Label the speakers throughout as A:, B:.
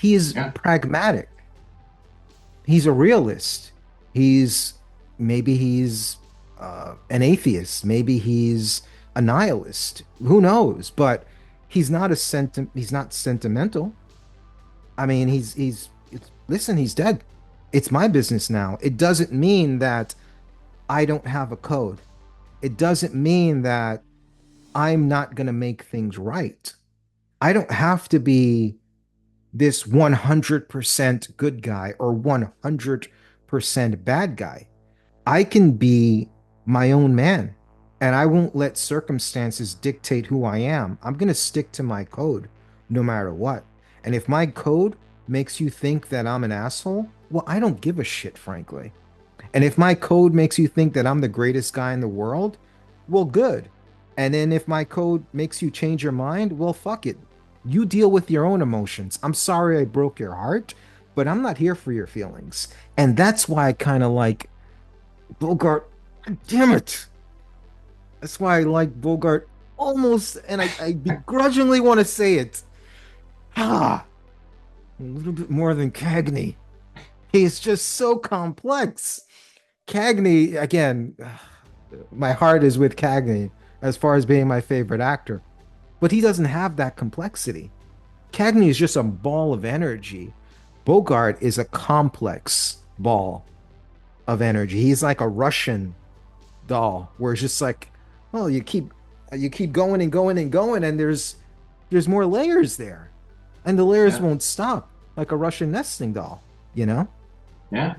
A: He is
B: Yeah.
A: pragmatic. He's a realist. He's maybe he's an atheist. Maybe he's a nihilist. Who knows? But he's not sentimental. I mean, listen, he's dead. It's my business now. It doesn't mean that I don't have a code. It doesn't mean that I'm not going to make things right. I don't have to be this 100% good guy or 100% bad guy. I can be my own man and I won't let circumstances dictate who I am. I'm going to stick to my code no matter what. And if my code makes you think that I'm an asshole, well, I don't give a shit, frankly. And if my code makes you think that I'm the greatest guy in the world, well, good. And then if my code makes you change your mind, well, fuck it. You deal with your own emotions. I'm sorry I broke your heart, but I'm not here for your feelings. And that's why I kind of like Bogart. Damn it. That's why I like Bogart almost, and I begrudgingly want to say it. Ah, a little bit more than Cagney. He's just so complex. Cagney, again, my heart is with Cagney as far as being my favorite actor, but he doesn't have that complexity. Cagney is just a ball of energy. Bogart is a complex ball of energy. He's like a Russian doll, where it's just like, well, you keep going and going and going, and there's more layers there, and the layers
B: Yeah.
A: won't stop, like a Russian nesting doll, you know?
B: Yeah.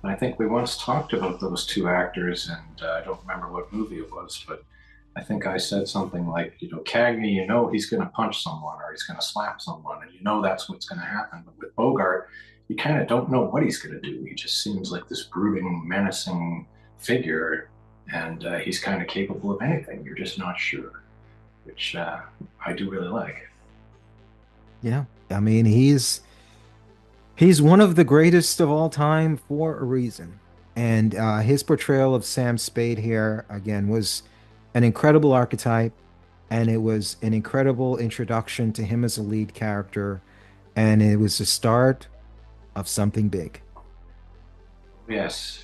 B: I think we once talked about those two actors, and I don't remember what movie it was, but I think I said something like, Cagney, he's going to punch someone or he's going to slap someone, and that's what's going to happen. But with Bogart, you kind of don't know what he's going to do. He just seems like this brooding, menacing figure, and he's kind of capable of anything. You're just not sure, which I do really like.
A: Yeah. I mean, he's one of the greatest of all time for a reason. And his portrayal of Sam Spade here, again, was an incredible archetype. And it was an incredible introduction to him as a lead character. And it was the start of something big.
B: Yes,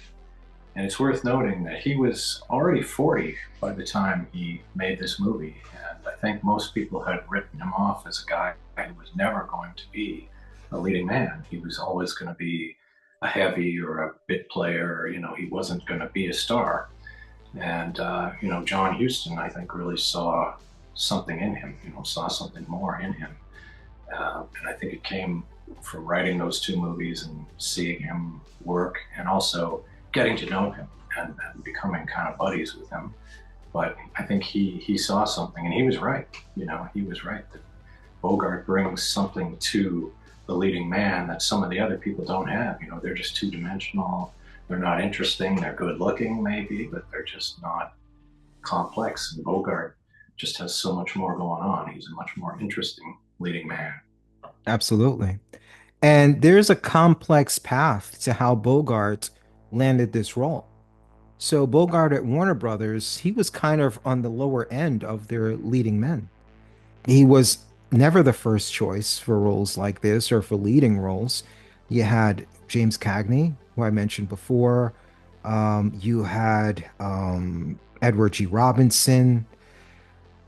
B: and it's worth noting that he was already 40 by the time he made this movie. And I think most people had written him off as a guy who was never going to be a leading man. He was always going to be a heavy or a bit player. He wasn't going to be a star. And, John Huston, I think, really saw something in him, saw something more in him. And I think it came from writing those two movies and seeing him work and also getting to know him and becoming kind of buddies with him. But I think he saw something, and he was right. He was right that Bogart brings something to the leading man that some of the other people don't have. They're just two dimensional. They're not interesting. They're good looking, maybe, but they're just not complex. And Bogart just has so much more going on. He's a much more interesting leading man.
A: Absolutely. And there's a complex path to how Bogart landed this role. So Bogart at Warner Brothers, he was kind of on the lower end of their leading men. He was never the first choice for roles like this or for leading roles. You had James Cagney, who I mentioned before. You had Edward G. Robinson.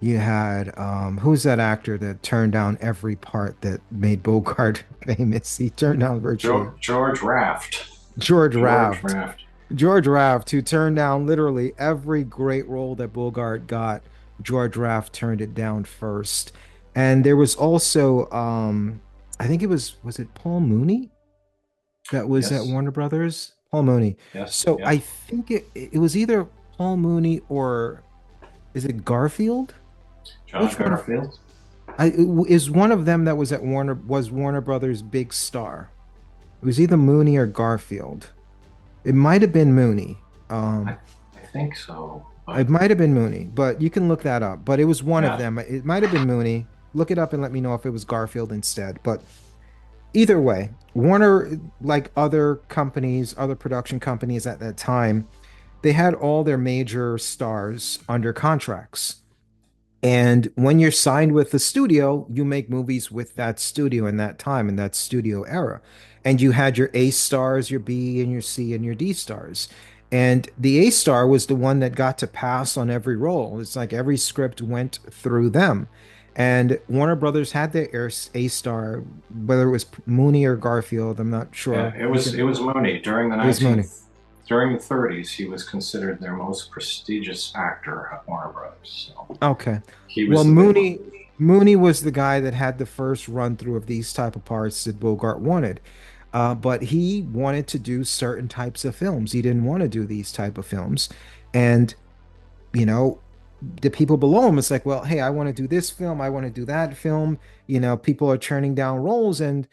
A: You had who's that actor that turned down every part that made Bogart famous? He turned down virtually
B: George Raft.
A: George
B: George
A: Raft.
B: Raft.
A: George Raft, who turned down literally every great role that Bogart got. George Raft turned it down first. And there was also I think was it Paul Mooney that was at
B: Yes.
A: Warner Brothers? Paul Mooney.
B: Yes.
A: So
B: Yeah.
A: I think it was either Paul Mooney or is it Garfield?
B: John
A: Which one of
B: Garfield.
A: is one of them that was at Warner Brothers' big star? It was either Mooney or Garfield. It might have been Mooney.
B: I,
A: Um,
B: I think so.
A: it
B: But
A: might have been Mooney, but you can look that up. But it was one of
B: yeah.
A: them. It might have been Mooney. Look it up and let me know if it was Garfield instead. But either way, Warner, like other companies, other production companies at that time, they had all their major stars under contracts. And when you're signed with the studio, you make movies with that studio in that time, in that studio era. And you had your A stars, your B and your C and your D stars. And the A star was the one that got to pass on every role. It's like every script went through them. And Warner Brothers had their A star, whether it was Mooney or Garfield, I'm not
B: Yeah,
A: sure.
B: it
A: You
B: was
A: can,
B: it was Mooney during the
A: it was Mooney.
B: 19th during the 30s. He was considered their most prestigious actor at Warner Brothers. So
A: Okay.
B: he
A: Well,
B: was the big one.
A: Mooney was the guy that had the first run through of these type of parts that Bogart wanted. But he wanted to do certain types of films. He didn't want to do these type of films. And, you know, the people below him is like, well, hey, I want to do this film, I want to do that film. People are turning down roles, and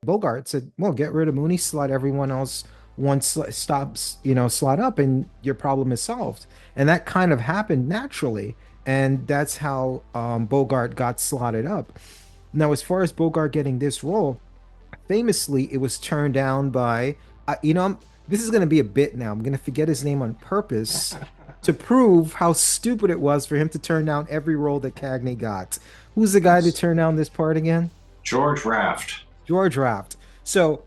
A: Bogart said, well, get rid of Mooney, slot everyone else one stops, slot up, and your problem is solved. And that kind of happened naturally. And that's how Bogart got slotted up. Now, as far as Bogart getting this role, famously, it was turned down by, this is going to be a bit now. I'm going to forget his name on purpose to prove how stupid it was for him to turn down every role that Cagney got. Who's the guy that
B: Yes.
A: turned down this part again?
B: George Raft.
A: George Raft. So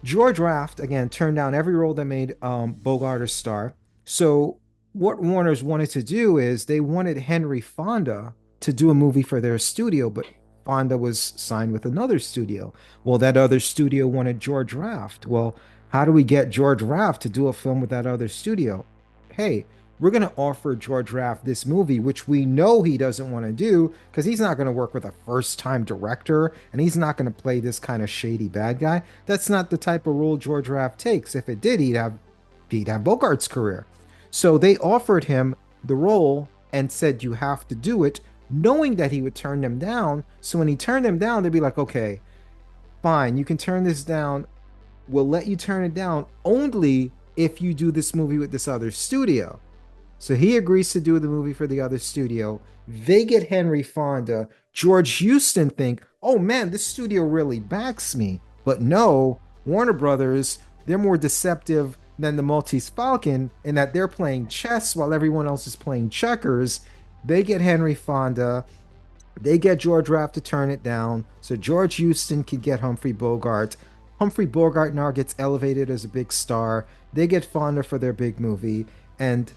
A: George Raft again turned down every role that made Bogart a star. So what Warner's wanted to do is they wanted Henry Fonda to do a movie for their studio, but Fonda was signed with another studio. Well, that other studio wanted George Raft. Well, how do we get George Raft to do a film with that other studio? Hey, we're going to offer George Raft this movie, which we know he doesn't want to do because he's not going to work with a first time director and he's not going to play this kind of shady bad guy. That's not the type of role George Raft takes. If it did, he'd have Bogart's career. So they offered him the role and said, you have to do it, knowing that he would turn them down. So when he turned them down, they'd be like, okay, fine, you can turn this down. We'll let you turn it down only if you do this movie with this other studio. So he agrees to do the movie for the other studio. They get Henry Fonda. George Huston think, oh man, this studio really backs me. But no, Warner Brothers, they're more deceptive than the Maltese Falcon in that they're playing chess while everyone else is playing checkers. They get Henry Fonda. They get George Raft to turn it down. So George Huston can get Humphrey Bogart. Humphrey Bogart now gets elevated as a big star. They get Fonda for their big movie. And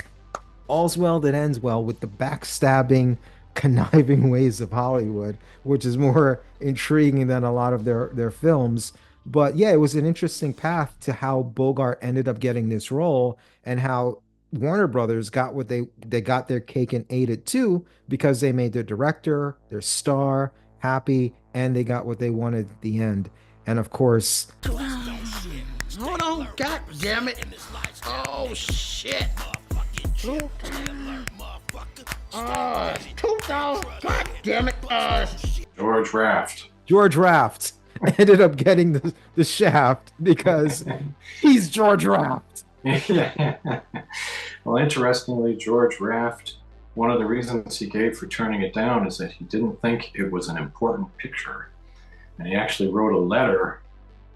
A: all's well that ends well with the backstabbing, conniving ways of Hollywood, which is more intriguing than a lot of their films. But yeah, it was an interesting path to how Bogart ended up getting this role and how Warner Brothers got what they got their cake and ate it too because they made their director, their star happy, and they got what they wanted at the end. And of course,
C: Hold on, god damn it. Oh shit. $2. God damn it.
B: George Raft.
A: George Raft ended up getting the shaft because he's George Raft.
B: Yeah. Well, interestingly, George Raft, one of the reasons he gave for turning it down is that he didn't think it was an important picture. And he actually wrote a letter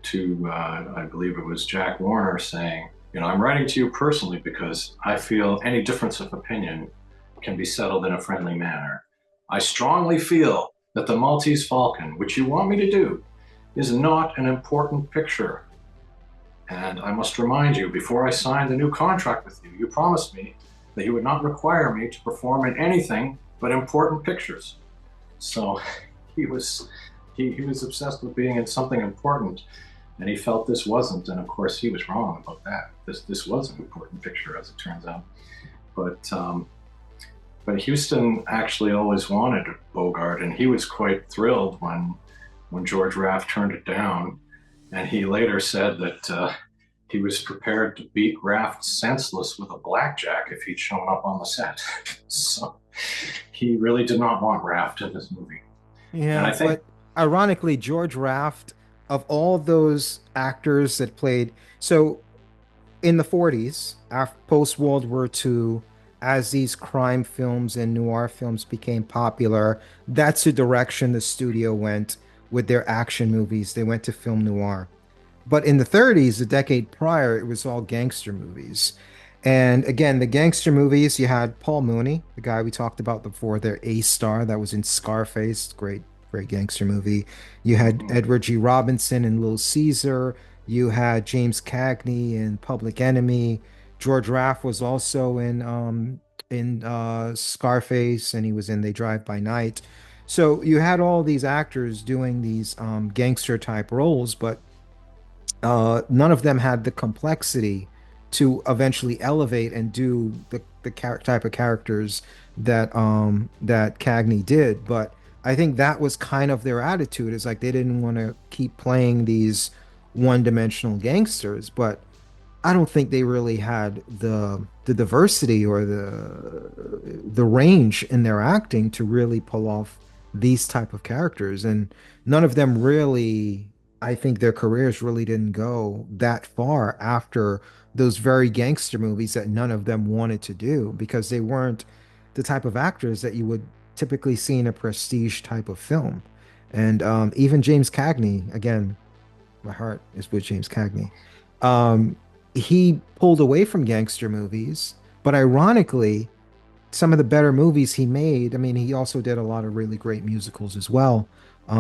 B: to, I believe it was Jack Warner, saying, I'm writing to you personally because I feel any difference of opinion can be settled in a friendly manner. I strongly feel that the Maltese Falcon, which you want me to do, is not an important picture. And I must remind you, before I signed the new contract with you, you promised me that you would not require me to perform in anything but important pictures. So he was obsessed with being in something important, and he felt this wasn't. And of course, he was wrong about that. This was an important picture, as it turns out. But Huston actually always wanted Bogart, and he was quite thrilled when George Raft turned it down. And he later said that he was prepared to beat Raft senseless with a blackjack if he'd shown up on the set. So he really did not want Raft in this movie. And
A: Yeah,
B: I think,
A: but ironically, George Raft, of all those actors that played, so in the 40s, after post World War II, as these crime films and noir films became popular, that's the direction the studio went with their action movies. They went to film noir. But in the 30s, the decade prior, it was all gangster movies. And again, the gangster movies, you had Paul Mooney, the guy we talked about before, their A-star that was in Scarface, great gangster movie. You had
B: Mhm.
A: Edward G. Robinson in Little Caesar. You had James Cagney in Public Enemy. George Raff was also in Scarface, and he was in They Drive by Night. So you had all these actors doing these gangster type roles, but none of them had the complexity to eventually elevate and do the type of characters that Cagney did. But I think that was kind of their attitude. Is like they didn't want to keep playing these one-dimensional gangsters, but I don't think they really had the diversity or the range in their acting to really pull off these type of characters. And none of them really, I think their careers really didn't go that far after those very gangster movies that none of them wanted to do because they weren't the type of actors that you would typically see in a prestige type of film. And even James Cagney, again, my heart is with James Cagney. Um, he pulled away from gangster movies, but ironically, some of the better movies he made, I mean, he also did a lot of really great musicals as well,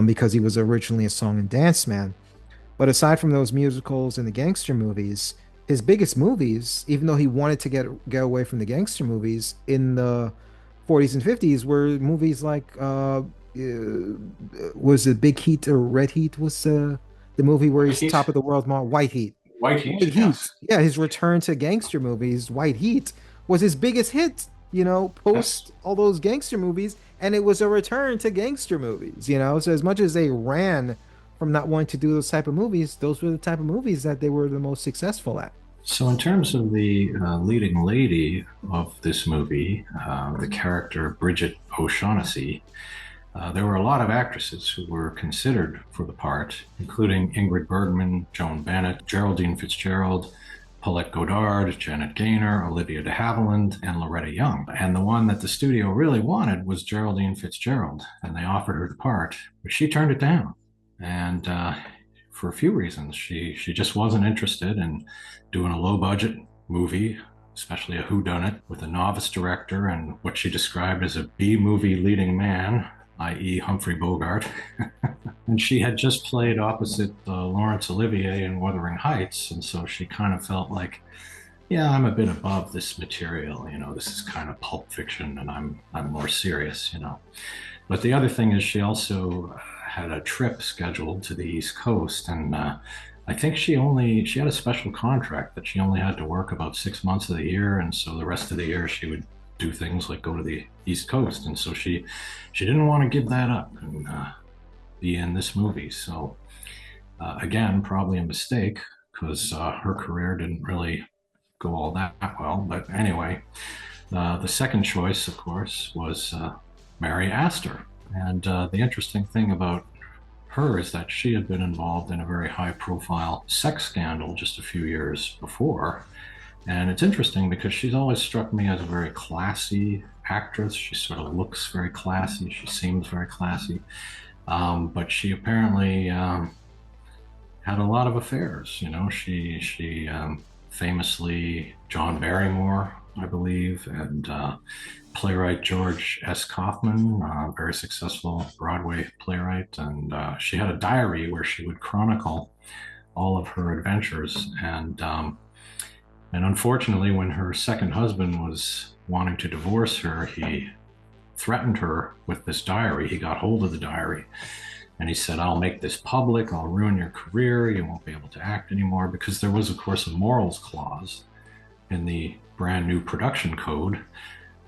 A: because he was originally a song and dance man. But aside from those musicals and the gangster movies, his biggest movies, even though he wanted to get away from the gangster movies in the 40s and 50s, were movies like was it Big Heat or Red Heat was the movie where
B: White
A: he's
B: Heat.
A: top of the world, White Heat.
B: White Heat.
A: White Heat.
B: Yes.
A: Yeah, his return to gangster movies, White Heat, was his biggest hit,
B: Yes.
A: post all those gangster movies. And it was a return to gangster movies. So as much as they ran from not wanting to do those type of movies, those were the type of movies that they were the most successful at.
B: So, in terms of the leading lady of this movie, the character Bridget O'Shaughnessy, there were a lot of actresses who were considered for the part, including Ingrid Bergman, Joan Bennett, Geraldine Fitzgerald, Paulette Goddard, Janet Gaynor, Olivia de Havilland, and Loretta Young. And the one that the studio really wanted was Geraldine Fitzgerald, and they offered her the part, but she turned it down. And for a few reasons, she just wasn't interested in doing a low budget movie, especially a whodunit with a novice director and what she described as a B movie leading man, i.e., Humphrey Bogart. And she had just played opposite Laurence Olivier in Wuthering Heights, and so she kind of felt like, yeah, I'm a bit above this material. This is kind of pulp fiction, and I'm more serious. But the other thing is, she also had a trip scheduled to the East Coast, and I think she had a special contract that she only had to work about 6 months of the year, and so the rest of the year she would do things like go to the East Coast, and so she didn't want to give that up and be in this movie. So again, probably a mistake because her career didn't really go all that well. But anyway, the second choice, of course, was Mary Astor. And the interesting thing about her is that she had been involved in a very high profile sex scandal just a few years before. And it's interesting because she's always struck me as a very classy actress. She sort of looks very classy. She seems very classy. But she apparently had a lot of affairs. She famously, John Barrymore, I believe, and playwright George S. Kaufman, very successful Broadway playwright. And she had a diary where she would chronicle all of her adventures. And unfortunately, when her second husband was wanting to divorce her, he threatened her with this diary. He got hold of the diary and he said, I'll make this public. I'll ruin your career. You won't be able to act anymore. Because there was, of course, a morals clause in the brand new production code,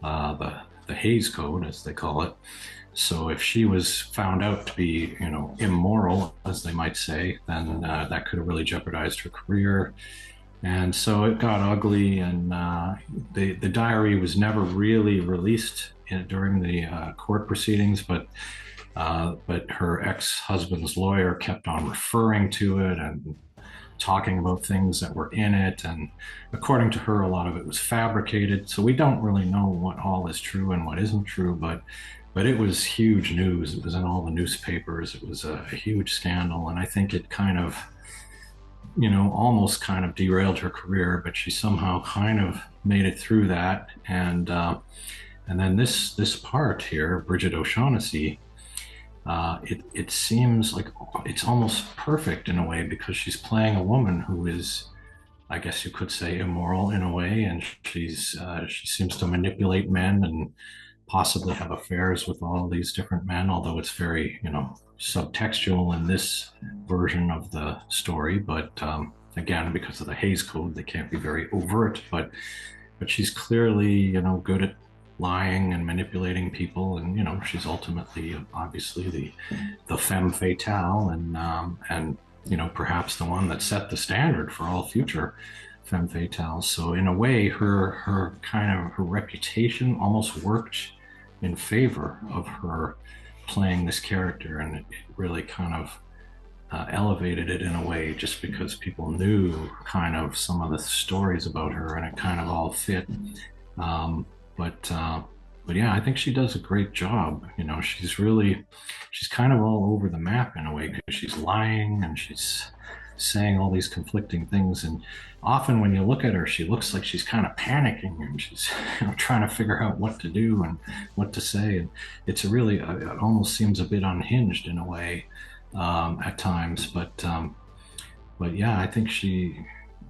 B: the Hays Code, as they call it. So if she was found out to be, immoral, as they might say, then that could have really jeopardized her career. And so it got ugly, and the diary was never really released during the court proceedings, but her ex-husband's lawyer kept on referring to it and talking about things that were in it. And according to her, a lot of it was fabricated. So we don't really know what all is true and what isn't true, but it was huge news. It was in all the newspapers. It was a huge scandal, and I think it kind of almost kind of derailed her career, but she somehow kind of made it through that. And then this part here, Bridget O'Shaughnessy, it seems like it's almost perfect in a way because she's playing a woman who is, I guess you could say, immoral in a way, and she seems to manipulate men and possibly have affairs with all these different men, although it's very, subtextual in this version of the story. But again, because of the Hays Code, they can't be very overt. But she's clearly, good at lying and manipulating people, and she's ultimately, obviously, the femme fatale, and perhaps the one that set the standard for all future femme fatales. So in a way, her reputation almost worked in favor of her playing this character, and it really kind of elevated it in a way, just because people knew kind of some of the stories about her, and it kind of all fit. Um, but but yeah, I think she does a great job. She's kind of all over the map in a way, because she's lying and she's saying all these conflicting things, and often when you look at her, she looks like she's kind of panicking, and she's trying to figure out what to do and what to say, and it's a really it almost seems a bit unhinged in a way at times, but yeah, I think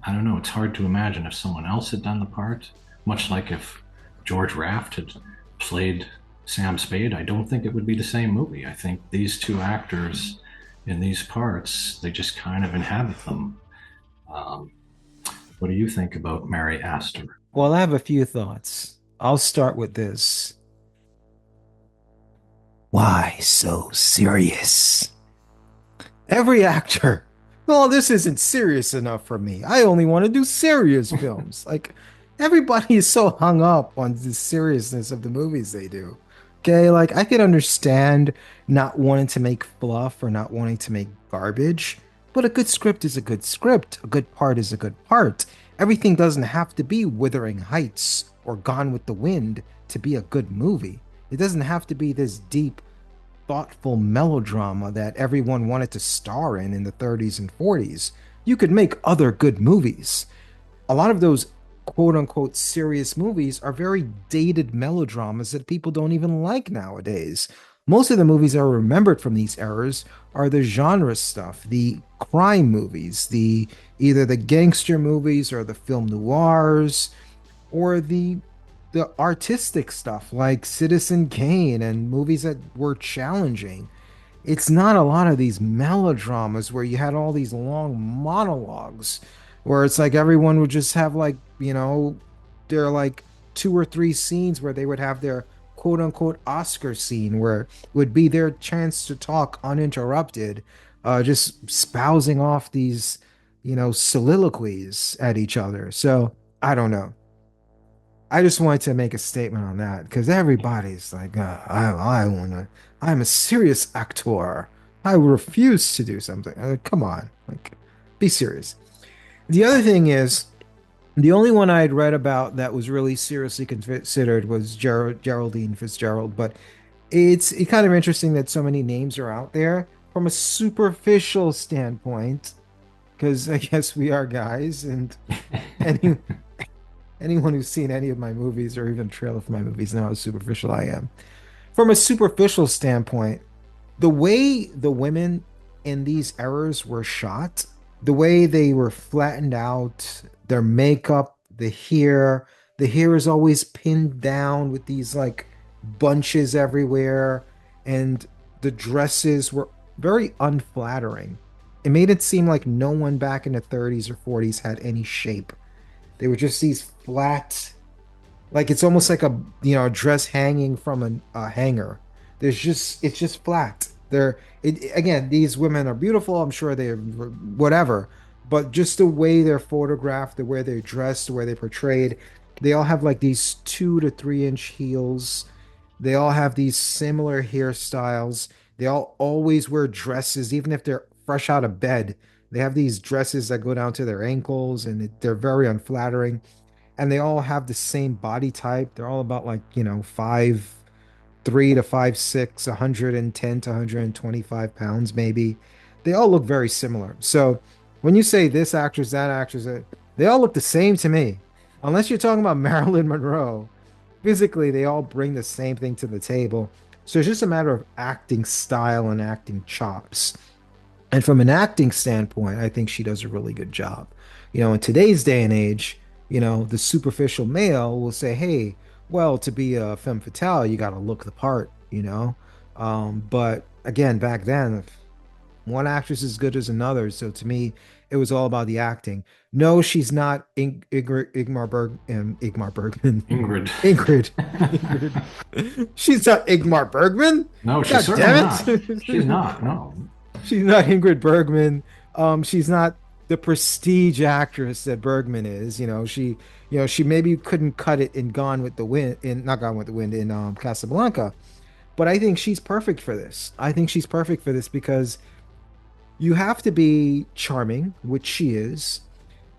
B: I don't know, it's hard to imagine if someone else had done the part, much like if George Raft had played Sam Spade. I don't think it would be the same movie. I think these two actors in these parts, they just kind of inhabit them. Um, what do you think about Mary Astor?
A: Well, I have a few thoughts. I'll start with this. Why so serious? Every actor. Well, this isn't serious enough for me. I only want to do serious films. Like, everybody is so hung up on the seriousness of the movies they do. Okay, like I can understand not wanting to make fluff or not wanting to make garbage, but a good script is a good script. A good part is a good part. Everything doesn't have to be Wuthering Heights or Gone with the Wind to be a good movie. It doesn't have to be this deep, thoughtful melodrama that everyone wanted to star in the 30s and 40s. You could make other good movies. A lot of those quote unquote serious movies are very dated melodramas that people don't even like nowadays. Most of the movies that are remembered from these eras are the genre stuff, the crime movies, the either the gangster movies or the film noirs, or the artistic stuff like Citizen Kane and movies that were challenging. It's not a lot of these melodramas where you had all these long monologues where it's like everyone would just have like, their like two or three scenes where they would have their quote unquote Oscar scene where it would be their chance to talk uninterrupted, just spousing off these, soliloquies at each other. So I don't know. I just wanted to make a statement on that because everybody's like, I'm a serious actor. I refuse to do something. Come on, like, be serious. The other thing is, the only one I had read about that was really seriously considered was Geraldine Fitzgerald, but it's kind of interesting that so many names are out there from a superficial standpoint, because I guess we are guys, and any anyone who's seen any of my movies or even trailer for my movies know how superficial I am. From a superficial standpoint, the way the women in these eras were shot, the way they were flattened out, their makeup, the hair is always pinned down with these like bunches everywhere, and the dresses were very unflattering. It made it seem like no one back in the 30s or 40s had any shape. They were just these flat, like it's almost like a dress hanging from a hanger. It's just flat. Again, these women are beautiful. I'm sure they're whatever, but just the way they're photographed, the way they're dressed, the way they're portrayed, they all have like these 2 to 3 inch heels. They all have these similar hairstyles. They all always wear dresses, even if they're fresh out of bed. They have these dresses that go down to their ankles, and they're very unflattering. And they all have the same body type. They're all about like, 5'3" to 5'6", 110 to 125 pounds, maybe. They all look very similar. So When you say this actress, that actress, they all look the same to me. Unless you're talking about Marilyn Monroe, physically they all bring the same thing to the table. So it's just a matter of acting style and acting chops. And from an acting standpoint, I think she does a really good job. In today's day and age, the superficial male will say, hey, well, to be a femme fatale, you got to look the part. But again, back then, one actress is as good as another. So to me, it was all about the acting. No, she's not Igmar Bergman.
B: Ingrid.
A: Ingrid. Ingrid. She's not Igmar Bergman.
B: No, she's
A: God
B: certainly
A: damn
B: not.
A: it.
B: She's not. No.
A: She's not Ingrid Bergman. She's not the prestige actress that Bergman is. She maybe couldn't cut it in Gone with the Wind, in not Gone with the Wind, in Casablanca. But I think she's perfect for this. I think she's perfect for this because you have to be charming, which she is.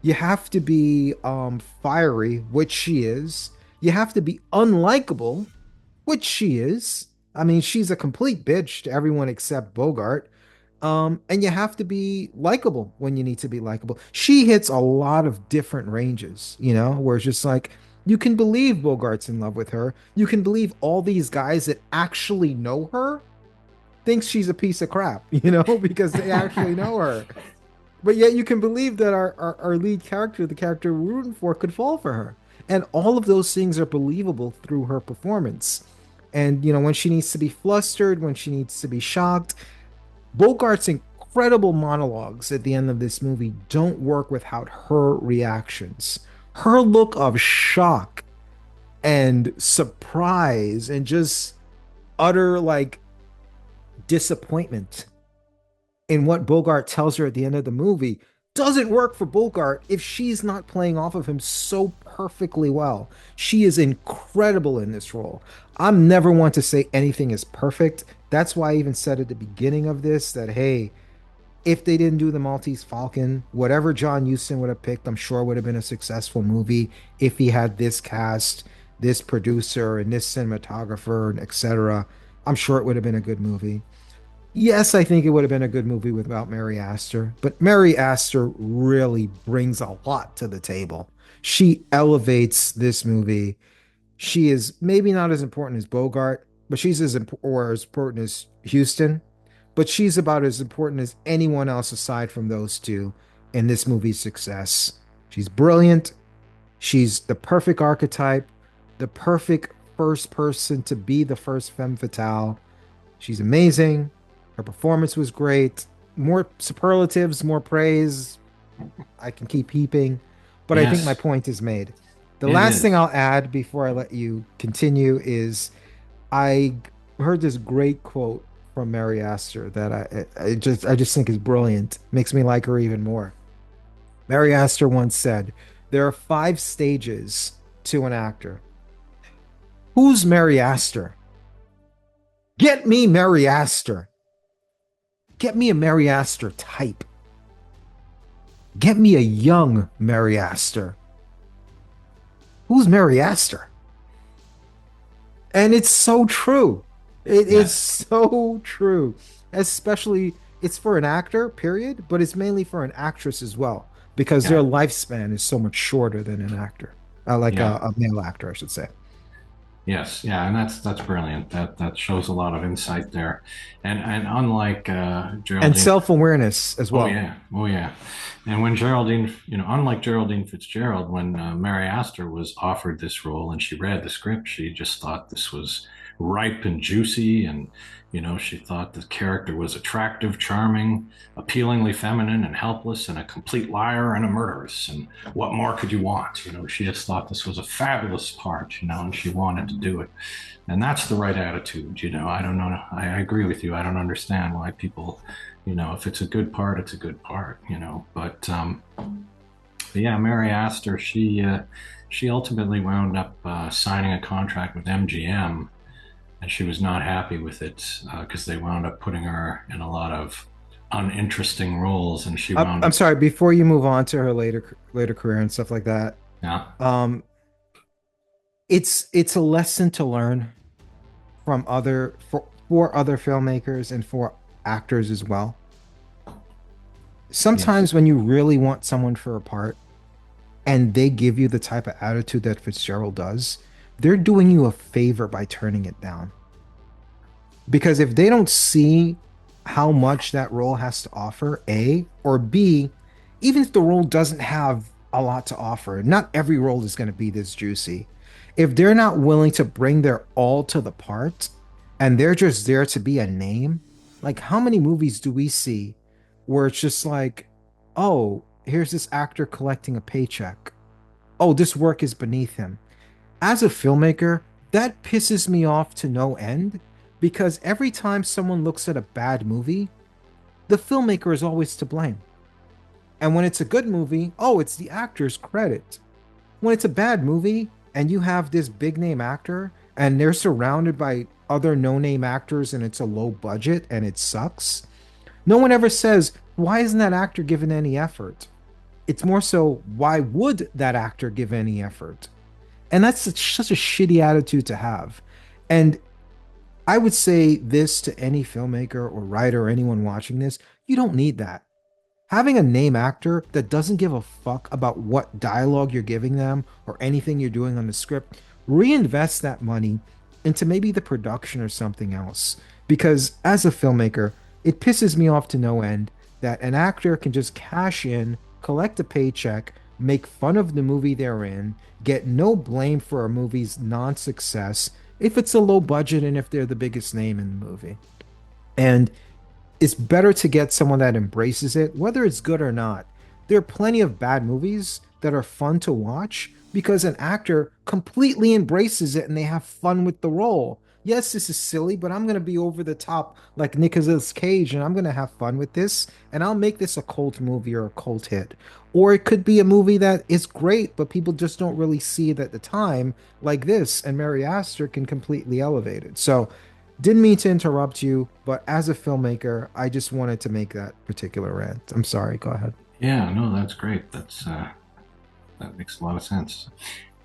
A: You have to be fiery, which she is. You have to be unlikable, which she is. I mean, she's a complete bitch to everyone except Bogart. And you have to be likable when you need to be likable. She hits a lot of different ranges, where it's just like you can believe Bogart's in love with her. You can believe all these guys that actually know her thinks she's a piece of crap, because they actually know her. But yet you can believe that our lead character, the character we're rooting for, could fall for her. And all of those things are believable through her performance. And, when she needs to be flustered, when she needs to be shocked, Bogart's incredible monologues at the end of this movie don't work without her reactions. Her look of shock and surprise and just utter like disappointment in what Bogart tells her at the end of the movie doesn't work for Bogart if she's not playing off of him so perfectly well. She is incredible in this role. I'm never one to say anything is perfect. That's why I even said at the beginning of this that, hey, if they didn't do the Maltese Falcon, whatever John Huston would have picked, I'm sure would have been a successful movie if he had this cast, this producer, and this cinematographer, and etc. I'm sure it would have been a good movie. Yes, I think it would have been a good movie without Mary Astor, but Mary Astor really brings a lot to the table. She elevates this movie. She is maybe not as important as Bogart, but she's as important as Huston, but she's about as important as anyone else aside from those two in this movie's success. She's brilliant. She's the perfect archetype, the perfect first person to be the first femme fatale. She's amazing. Her performance was great. More superlatives, more praise. I can keep heaping, but I think my
B: Yes,
A: point is made. The
B: it
A: last thing
B: is.
A: I'll add before I let you continue is I heard this great quote from Mary Astor that I just think is brilliant. Makes me like her even more. Mary Astor once said, "There are 5 stages to an actor. Who's Mary Astor? Get me Mary Astor. Get me a Mary Astor type. Get me a young Mary Astor. Who's Mary Astor?" And it's so true. It is
B: Yes.
A: so true. Especially, it's for an actor, period, but it's mainly for an actress as well, because their
B: Yeah.
A: lifespan is so much shorter than an actor, like
B: Yeah.
A: a male actor, I should say.
B: Yes. Yeah. And that's brilliant. That shows a lot of insight there. And unlike
A: And
B: Geraldine.
A: self-awareness as
B: Oh
A: well.
B: yeah. Oh yeah. And when Geraldine, unlike Geraldine Fitzgerald, when Mary Astor was offered this role and she read the script, she just thought this was ripe and juicy, and she thought the character was attractive, charming, appealingly feminine, and helpless, and a complete liar and a murderess. And what more could you want? She just thought this was a fabulous part, and she wanted to do it. And that's the right attitude. I don't know. I agree with you. I don't understand why people, if it's a good part, it's a good part. But yeah, Mary Astor, she ultimately wound up signing a contract with MGM, and she was not happy with it because they wound up putting her in a lot of uninteresting roles, and she wound
A: I'm
B: up,
A: sorry, before you move on to her later career and stuff like that,
B: yeah,
A: um, it's a lesson to learn from for other filmmakers and for actors as well.
B: Yes.
A: Sometimes when you really want someone for a part and they give you the type of attitude that Fitzgerald does, they're doing you a favor by turning it down. Because if they don't see how much that role has to offer, A, or B, even if the role doesn't have a lot to offer, not every role is going to be this juicy. If they're not willing to bring their all to the part and they're just there to be a name, like how many movies do we see where it's just like, oh, here's this actor collecting a paycheck. Oh, this work is beneath him. As a filmmaker, that pisses me off to no end because every time someone looks at a bad movie, the filmmaker is always to blame. And when it's a good movie, oh, it's the actor's credit. When it's a bad movie and you have this big name actor and they're surrounded by other no name actors and it's a low budget and it sucks, no one ever says, why isn't that actor given any effort? It's more so, why would that actor give any effort? And that's such a shitty attitude to have. And I would say this to any filmmaker or writer or anyone watching this, you don't need that. Having a name actor that doesn't give a fuck about what dialogue you're giving them or anything you're doing on the script, reinvest that money into maybe the production or something else. Because as a filmmaker, it pisses me off to no end that an actor can just cash in, collect a paycheck, make fun of the movie they're in, get no blame for a movie's non-success if it's a low budget and if they're the biggest name in the movie. And it's better to get someone that embraces it, whether it's good or not. There are plenty of bad movies that are fun to watch because an actor completely embraces it and they have fun with the role. Yes, this is silly, but I'm going to be over the top like Nicolas Cage and I'm going to have fun with this and I'll make this a cult movie or a cult hit. Or it could be a movie that is great, but people just don't really see it at the time, like this, and Mary Astor can completely elevate it. So didn't mean to interrupt you, but as a filmmaker, I just wanted to make that particular rant. I'm sorry. Go ahead.
B: Yeah, no, that's great. That makes a lot of sense.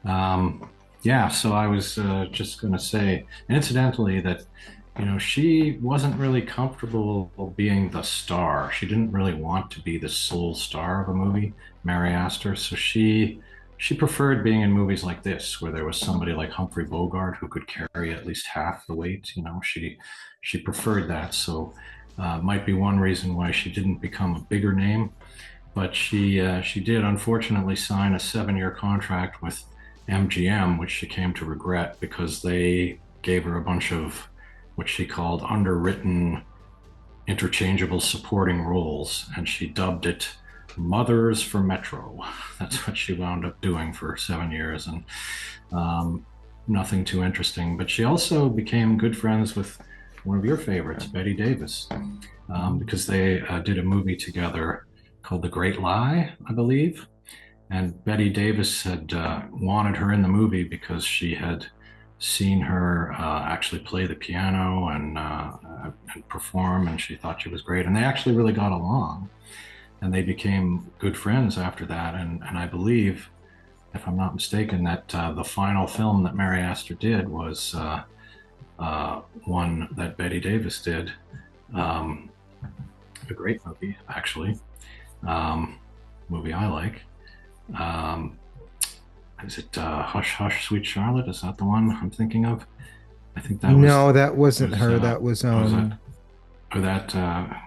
B: Yeah, so I was just going to say, incidentally, that she wasn't really comfortable being the star. She didn't really want to be the sole star of a movie, Mary Astor. So she preferred being in movies like this, where there was somebody like Humphrey Bogart who could carry at least half the weight. She preferred that. So might be one reason why she didn't become a bigger name. But she did unfortunately sign a 7-year contract with MGM, which she came to regret because they gave her a bunch of what she called underwritten interchangeable supporting roles, and she dubbed it Mothers for Metro. That's what she wound up doing for 7 years, and nothing too interesting. But she also became good friends with one of your favorites, Bette Davis, because they did a movie together called The Great Lie, I believe. And Bette Davis had wanted her in the movie because she had seen her actually play the piano and perform, and she thought she was great. And they actually really got along, and they became good friends after that. And I believe, if I'm not mistaken, that the final film that Mary Astor did was one that Bette Davis did. A great movie, actually. Movie I like. Um, is it Hush Hush Sweet Charlotte? Is that the one I'm thinking of? I think that
A: No, that wasn't her. That was
B: was that or that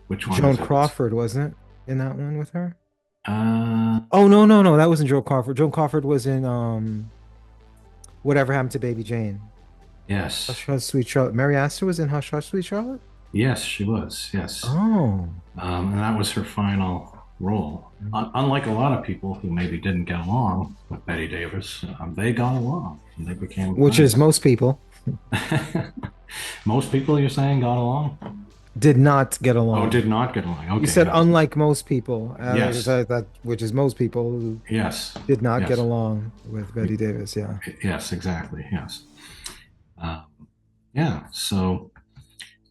B: which one
A: Joan
B: is it? It's
A: Crawford, wasn't it? In that one with her?
B: uh
A: Oh no, no, no, that wasn't Joan Crawford. Joan Crawford was in Whatever Happened to Baby Jane.
B: yes.
A: Hush Hush Sweet Charlotte. Mary Astor was in Hush Hush Sweet Charlotte?
B: Yes, she was. Yes.
A: Oh.
B: And that was her final role. Unlike a lot of people who maybe didn't get along with Bette Davis, they got along and they became
A: Which is
B: friends.
A: most people
B: Most people, you're saying, got along?
A: did not get
B: Oh,
A: along.
B: did not get along.
A: You
B: Okay,
A: said
B: yes.
A: unlike most people,
B: Yes,
A: which is most people who
B: yes,
A: did not get
B: yes,
A: along with Bette Davis. Yeah.
B: yes, exactly. Yes. Um, yeah. So,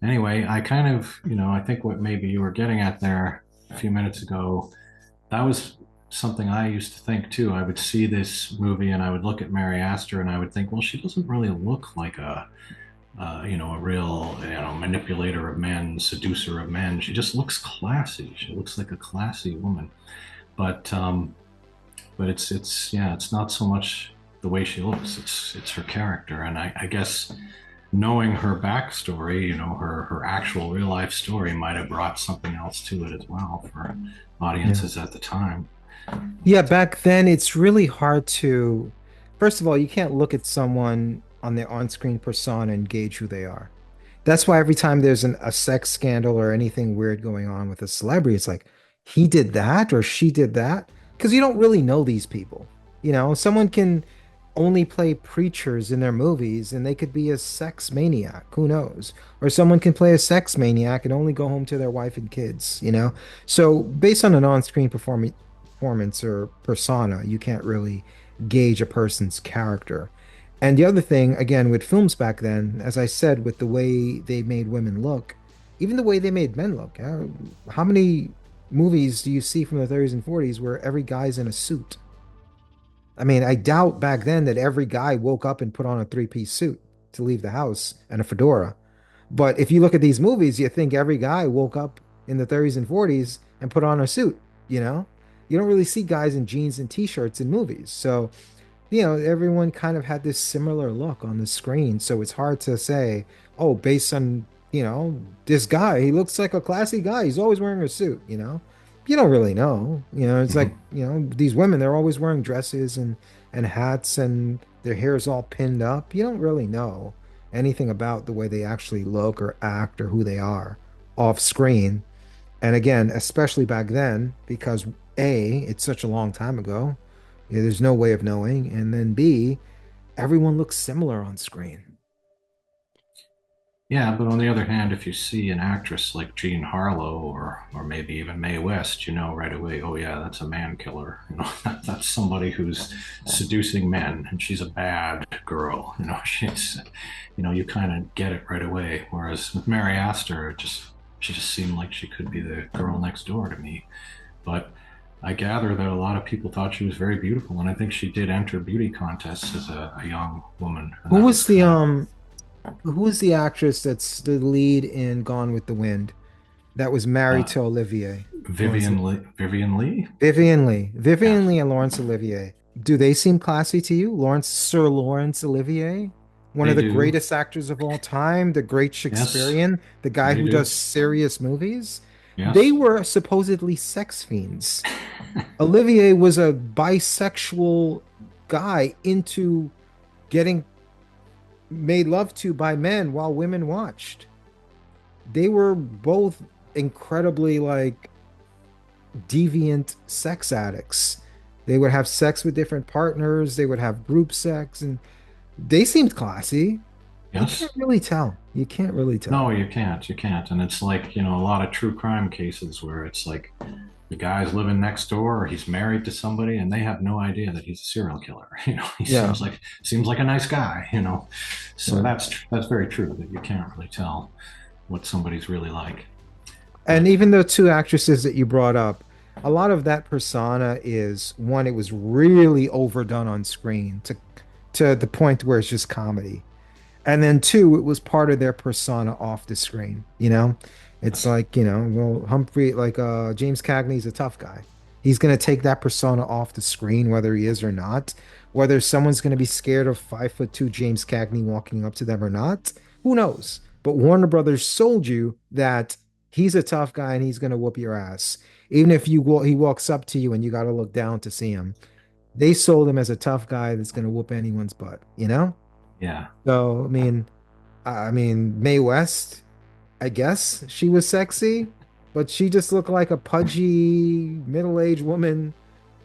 B: anyway, I kind of, I think what maybe you were getting at there a few minutes ago, that was something I used to think too. I would see this movie and I would look at Mary Astor and I would think, well, she doesn't really look like a real, manipulator of men, seducer of men. She just looks classy. She looks like a classy woman. But it's not so much the way she looks. It's her character, and I guess knowing her backstory, her actual real life story might have brought something else to it as well for
A: Yeah.
B: audiences at the time.
A: Yeah, back then it's really hard to, first of all, you can't look at someone on their on-screen persona and gauge who they are. That's why every time there's a sex scandal or anything weird going on with a celebrity, it's like, he did that or she did that. Because you don't really know these people. Someone can only play preachers in their movies and they could be a sex maniac. Who knows? Or someone can play a sex maniac and only go home to their wife and kids. So based on an on-screen performance or persona, you can't really gauge a person's character. And the other thing, again, with films back then, as I said, with the way they made women look, even the way they made men look, how many movies do you see from the 30s and 40s where every guy's in a suit? I mean, I doubt back then that every guy woke up and put on a three-piece suit to leave the house and a fedora. But if you look at these movies, you think every guy woke up in the 30s and 40s and put on a suit, you know? You don't really see guys in jeans and t-shirts in movies. So, everyone kind of had this similar look on the screen. So it's hard to say, oh, based on, this guy, he looks like a classy guy. He's always wearing a suit. You don't really know. It's like,
B: Mhm.
A: these women, they're always wearing dresses and hats and their hair is all pinned up. You don't really know anything about the way they actually look or act or who they are off screen. And again, especially back then, because A, it's such a long time ago. There's no way of knowing. And then B, everyone looks similar on screen.
B: Yeah, but on the other hand, if you see an actress like Jean Harlow or maybe even Mae West, you know right away, oh yeah, that's a man killer. That's somebody who's seducing men, and she's a bad girl. She's, you kind of get it right away. Whereas with Mary Astor, she just seemed like she could be the girl next door to me. But I gather that a lot of people thought she was very beautiful, and I think she did enter beauty contests as a young woman, and
A: Who
B: that
A: was
B: was
A: the
B: kind of
A: who was the actress that's the lead in Gone with the Wind that was married
B: uh,
A: to Olivier? Laurence
B: Vivian Lee.
A: Vivian Lee.
B: Yeah,
A: Vivian Lee and Laurence Olivier. Do they seem classy to you? Sir Laurence Olivier, one
B: they
A: of the
B: do.
A: greatest actors of all time, the great
B: Yes,
A: Shakespearean, the guy
B: they
A: who does
B: do.
A: serious movies. They
B: Yes.
A: were supposedly sex fiends. Olivier was a bisexual guy into getting made love to by men while women watched. They were both incredibly like deviant sex addicts. They would have sex with different partners, they would have group sex, and they seemed classy. You can't
B: Yes.
A: really tell. You can't really
B: No,
A: tell.
B: you can't. You can't. And it's like, a lot of true crime cases where it's like the guy's living next door or he's married to somebody and they have no idea that he's a serial killer. He
A: Yeah.
B: seems like a nice guy. So
A: Yeah.
B: that's very true that you can't really tell what somebody's really like.
A: And
B: But
A: even the two actresses that you brought up, a lot of that persona is one, it was really overdone on screen to the point where it's just comedy. And then two, it was part of their persona off the screen. It's
B: yes.
A: like, well, Humphrey, like James Cagney's a tough guy. He's gonna take that persona off the screen, whether he is or not. Whether someone's gonna be scared of 5'2" James Cagney walking up to them or not, who knows? But Warner Brothers sold you that he's a tough guy and he's gonna whoop your ass. Even if he walks up to you and you gotta look down to see him. They sold him as a tough guy that's gonna whoop anyone's butt?
B: Yeah.
A: So, I mean, Mae West, I guess she was sexy, but she just looked like a pudgy middle-aged woman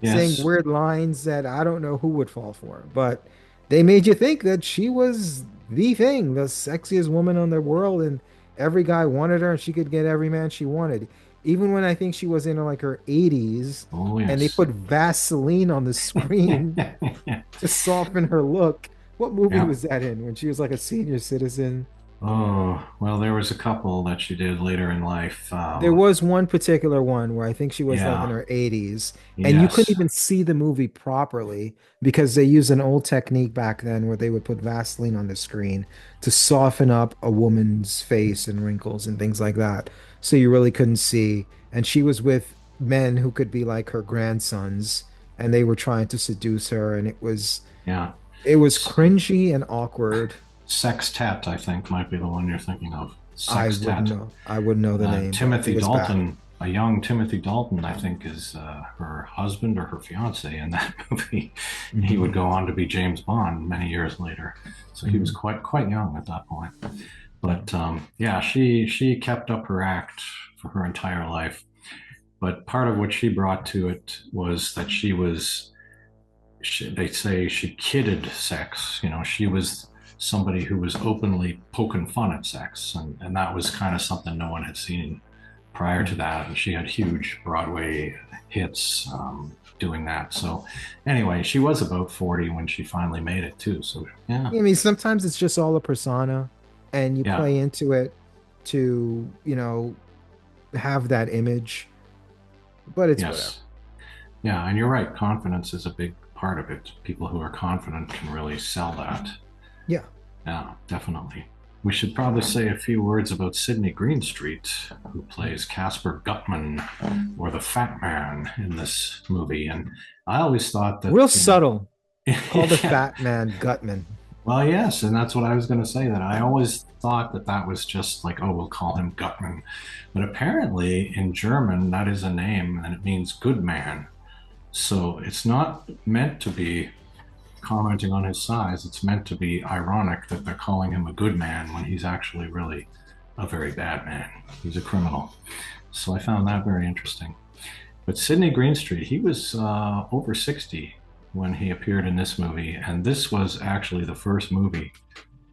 A: saying
B: Yes.
A: weird lines that I don't know who would fall for. But they made you think that she was the thing, the sexiest woman on the world, and every guy wanted her, and she could get every man she wanted. Even when I think she was in like her 80s,
B: Oh,
A: and they
B: yes.
A: put Vaseline on the screen to soften her look. What movie
B: Yeah.
A: was that in when she was like a senior citizen?
B: Oh, well, there was a couple that she did later in life.
A: There was one particular one where I think she was like in
B: Yeah,
A: her 80s, and you couldn't
B: yes,
A: even see the movie properly because they used an old technique back then where they would put Vaseline on the screen to soften up a woman's face and wrinkles and things like that. So you really couldn't see. And she was with men who could be like her grandsons, and they were trying to seduce her, and
B: yeah.
A: it was
B: S-
A: cringy and awkward.
B: Sextet, I think, might be the one you're thinking of.
A: I wouldn't
B: Sextet.
A: know. I wouldn't know the name, but it
B: Timothy
A: was bad.
B: Dalton, a young Timothy Dalton, I think, is her husband or her fiance in that movie. He would
A: Mhm.
B: go on to be James Bond many years later, so he was
A: Mhm.
B: quite young at that point.
A: Yeah.
B: But yeah, she kept up her act for her entire life. But part of what she brought to it was that they say she kidded sex. You know, she was somebody who was openly poking fun at sex, and that was kind of something no one had seen prior to
A: Mhm.
B: that. And she had huge Broadway hits doing that. So, anyway, she was about 40 when she finally made it too. So, yeah,
A: I mean, sometimes it's just all a persona and you
B: yeah,
A: play into it to, have that image, but it's whatever.
B: yes, yeah. And you're right. Confidence is a big part of it. People who are confident can really sell that.
A: Yeah.
B: Yeah, definitely. We should probably say a few words about Sidney Greenstreet, who plays Casper Gutman, or the Fat Man in this movie. And I always thought that,
A: Real subtle. Call the
B: yeah,
A: fat man Gutman.
B: well, yes, and that's what I was going to say. That I always thought that that was just like, oh, we'll call him Gutman, but apparently in German that is a name and it means good man. So it's not meant to be commenting on his size. It's meant to be ironic that they're calling him a good man when he's actually really a very bad man. He's a criminal. So I found that very interesting. But Sidney Greenstreet, he was over 60 when he appeared in this movie. And this was actually the first movie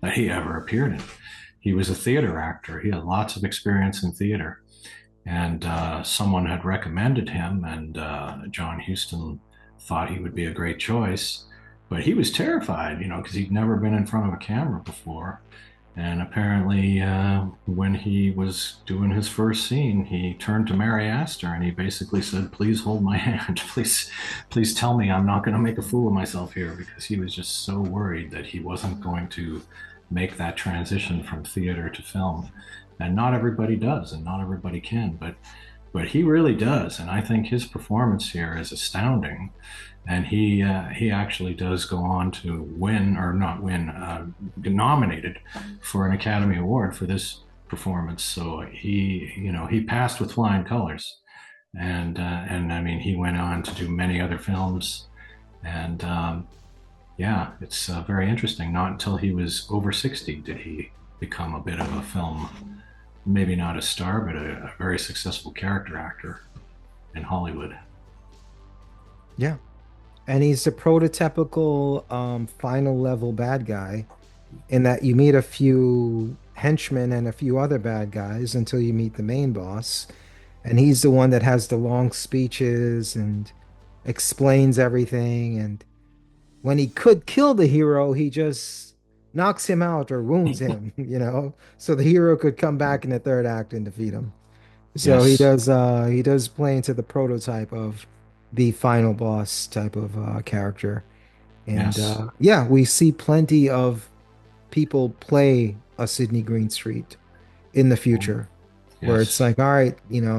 B: that he ever appeared in. He was a theater actor, he had lots of experience in theater. And someone had recommended him, and John Huston thought he would be a great choice. But he was terrified, you know, because he'd never been in front of a camera before. And apparently, when he was doing his first scene, he turned to Mary Astor and he basically said, "Please hold my hand. Please tell me I'm not going to make a fool of myself here," because he was just so worried that he wasn't going to make that transition from theater to film. And not everybody does, and not everybody can, but he really does. And I think his performance here is astounding. And he actually does go on to win, or not win, get nominated for an Academy Award for this performance. So he passed with flying colors, and I mean he went on to do many other films, and yeah, it's very interesting. Not until he was over 60 did he become a bit of a film, maybe not a star, but a very successful character actor in Hollywood.
A: Yeah. And he's the prototypical final level bad guy in that you meet a few henchmen and a few other bad guys until you meet the main boss. And he's the one that has the long speeches and explains everything. And when he could kill the hero, he just knocks him out or wounds him, so the hero could come back in the third act and defeat him. So
B: Yes,
A: he does play into the prototype of the final boss type of character. And
B: yes,
A: yeah, we see plenty of people play a Sidney Greenstreet in the future, where it's
B: yes.
A: like, all right,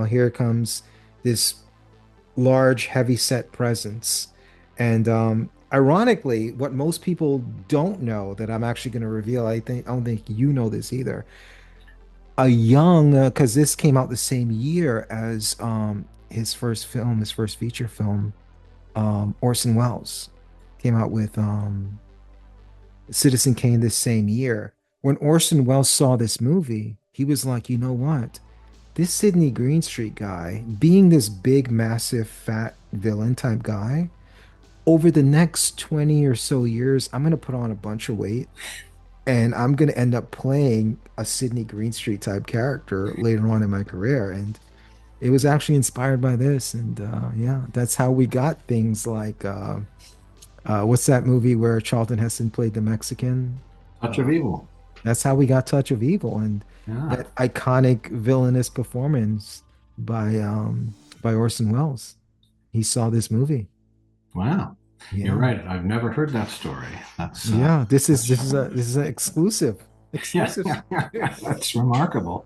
A: here comes this large, heavy set presence. And ironically, what most people don't know that I'm actually going to reveal, I don't think you know this either. A young, because this came out the same year as his first film, his first feature film, Orson Welles came out with Citizen Kane this same year. When Orson Welles saw this movie, he was like, you know what? This Sidney Greenstreet guy, being this big, massive, fat villain type guy, over the next 20 or so years, I'm going to put on a bunch of weight and I'm going to end up playing a Sidney Greenstreet type character later on in my career. And it was actually inspired by this. And yeah, that's how we got things like what's that movie where Charlton Heston played the Mexican?
B: Touch of
A: Uh,
B: Evil.
A: That's how we got Touch of Evil and
B: Yeah.
A: that iconic villainous performance by Orson Welles. He saw this movie.
B: Wow. You're
A: Yeah.
B: right. I've never heard that story.
A: Yeah.
B: That's
A: This is an exclusive.
B: yeah,
A: Exclusive.
B: that's remarkable.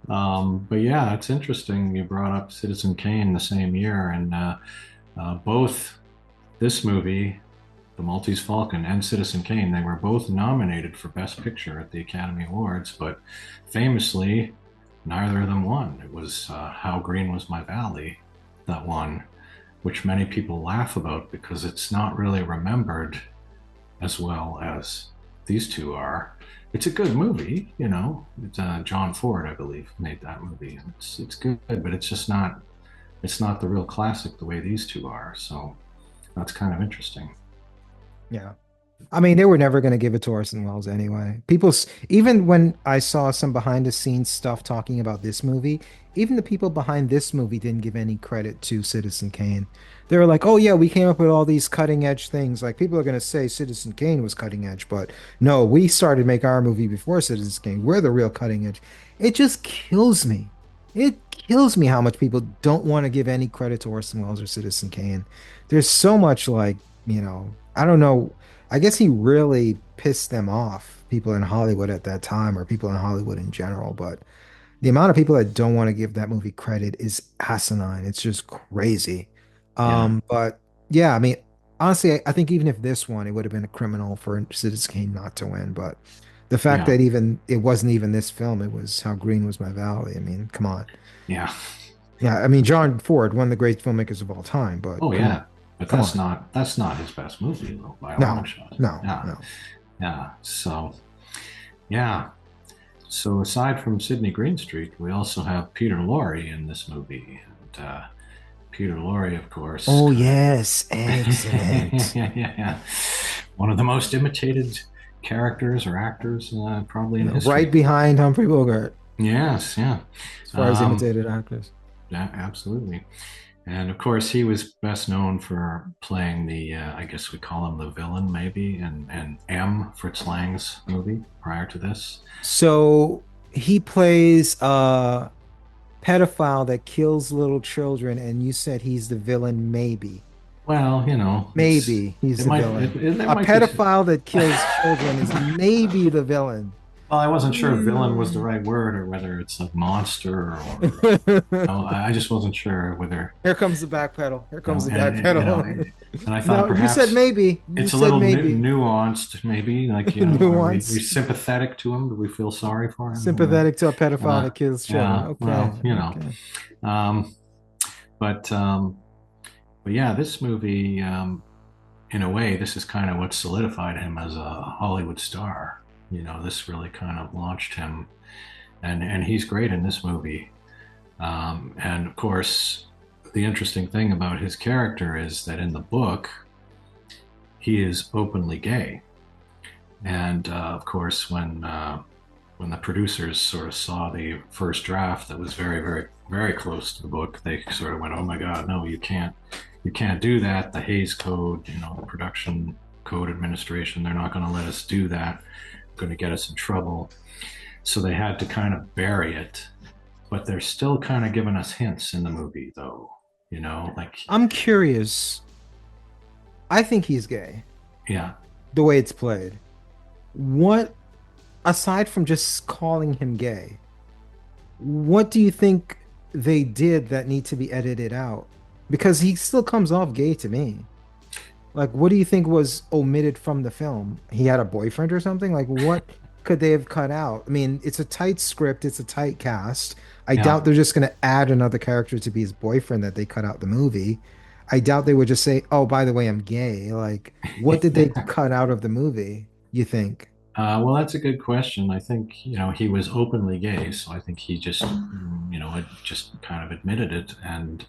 B: But yeah, it's interesting. You brought up Citizen Kane the same year, and both this movie, The Maltese Falcon, and Citizen Kane, they were both nominated for Best Picture at the Academy Awards, but famously, neither of them won. It was How Green Was My Valley that won, which many people laugh about because it's not really remembered as well as these two are. It's a good movie, you know. It's John Ford, I believe, made that movie. It's good, but it's not the real classic the way these two are. So that's kind of interesting.
A: Yeah. I mean, they were never going to give it to Orson Welles anyway. Even when I saw some behind the scenes stuff talking about this movie, even the people behind this movie didn't give any credit to Citizen Kane. They were like, oh, yeah, we came up with all these cutting edge things. Like, people are going to say Citizen Kane was cutting edge, but no, we started to make our movie before Citizen Kane. We're the real cutting edge. It just kills me. It kills me how much people don't want to give any credit to Orson Welles or Citizen Kane. There's so much like, I don't know. I guess he really pissed them off, people in Hollywood at that time, or people in Hollywood in general. But the amount of people that don't want to give that movie credit is asinine. It's just crazy.
B: Yeah,
A: But yeah, I mean, honestly, I think even if this won, it would have been a criminal for Citizen Kane not to win. But the fact
B: yeah,
A: that even it wasn't even this film, it was How Green Was My Valley. I mean, come on.
B: yeah.
A: Yeah, I mean, John Ford, one of the great filmmakers of all time, but
B: Oh
A: come on,
B: yeah, but
A: come on.
B: that's not his best movie though, by a long
A: No,
B: shot.
A: no,
B: Yeah,
A: no.
B: yeah. So yeah. So aside from Sidney Greenstreet, we also have Peter Lorre in this movie, and Peter Lorre, of course,
A: Oh,
B: kind
A: yes.
B: of
A: Excellent.
B: yeah, one of the most imitated characters or actors probably in
A: Right
B: history.
A: behind Humphrey Bogart
B: Yes, yeah,
A: as far as
B: um,
A: imitated actors.
B: yeah, absolutely. And of course, he was best known for playing the, I guess we call him the villain, maybe, and M, Fritz Lang's movie prior to this.
A: So he plays a pedophile that kills little children, and you said he's the villain, maybe.
B: Well, you know,
A: Maybe he's the villain.
B: there
A: A
B: might be.
A: pedophile that kills children is maybe the villain.
B: Well, I wasn't sure if villain was the
A: Mm.
B: right word or whether it's a monster or, no, I just wasn't sure whether,
A: Here comes the back pedal. Here
B: you
A: comes
B: know,
A: the back pedal.
B: and I thought
A: No, you said
B: perhaps
A: maybe. You
B: it's a
A: said
B: little
A: maybe.
B: nuanced, maybe, like, you know, are we
A: Nuance.
B: sympathetic to him? Do we feel sorry for him?
A: Sympathetic to a pedophile that kills children.
B: Yeah,
A: Okay.
B: well, you know,
A: Okay.
B: um, but um, but yeah, this movie, in a way, this is kind of what solidified him as a Hollywood star. You know, this really kind of launched him, and he's great in this movie. And of course, the interesting thing about his character is that in the book, he is openly gay. And of course, when the producers sort of saw the first draft that was very, very, very close to the book, they sort of went, "Oh my God, no, you can't do that. The Hayes Code, you know, the Production Code Administration, they're not going to let us do that. Going to get us in trouble." So they had to kind of bury it, but they're still kind of giving us hints in the movie, though. You know, like,
A: I'm curious. I think he's gay,
B: yeah,
A: the way it's played. What, aside from just calling him gay, what do you think they did that need to be edited out? Because he still comes off gay to me. Like, what do you think was omitted from the film? He had a boyfriend or something? Like, what could they have cut out? I mean, it's a tight script, it's a tight cast. I
B: yeah.
A: doubt they're just going to add another character to be his boyfriend that they cut out the movie. I doubt they would just say, "Oh, by the way, I'm gay." Like, what did they cut out of the movie, you think?
B: Well, that's a good question. I think, you know, he was openly gay, so I think he just, you know, just kind of admitted it. And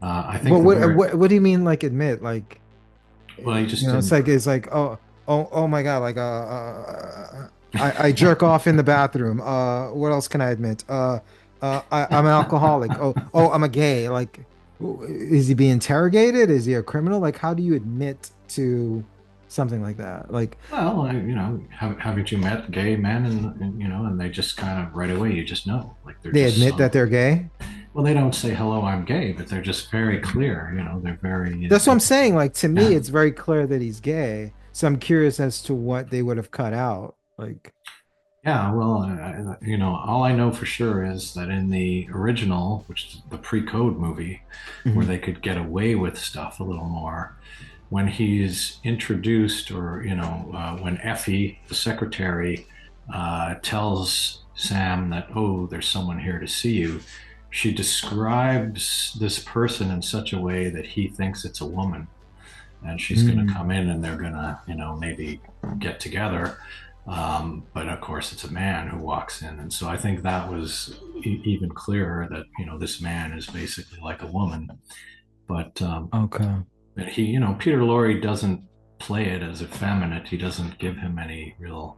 B: I
A: But
B: think the very,
A: what do you mean, like, admit? Like,
B: well, he just
A: it's
B: didn't.
A: like oh my God, like I jerk off in the bathroom. What else can I admit? I'm an alcoholic. I'm a gay. Like, is he being interrogated? Is he a criminal? Like, how do you admit to? something like that. Like
B: Well, haven't you met gay men and they just kind of right away, you just know, like they're
A: they
B: just
A: admit that
B: so,
A: they're gay.
B: well, they don't say, hello, I'm gay, but they're just very clear, they're very,
A: That's what I'm saying. Like to me,
B: yeah.
A: it's very clear that he's gay. So I'm curious as to what they would have cut out. Like,
B: Yeah, well, all I know for sure is that in the original, which is the pre-code movie, where
A: mhm.
B: they could get away with stuff a little more, when he's introduced, or when Effie, the secretary, tells Sam that, oh, there's someone here to see you, she describes this person in such a way that he thinks it's a woman, and she's going to
A: Mm.
B: come in and they're going to, maybe get together. But of course, it's a man who walks in. And so I think that was even clearer that, this man is basically like a woman. But
A: Okay.
B: Peter Lorre doesn't play it as effeminate. He doesn't give him any real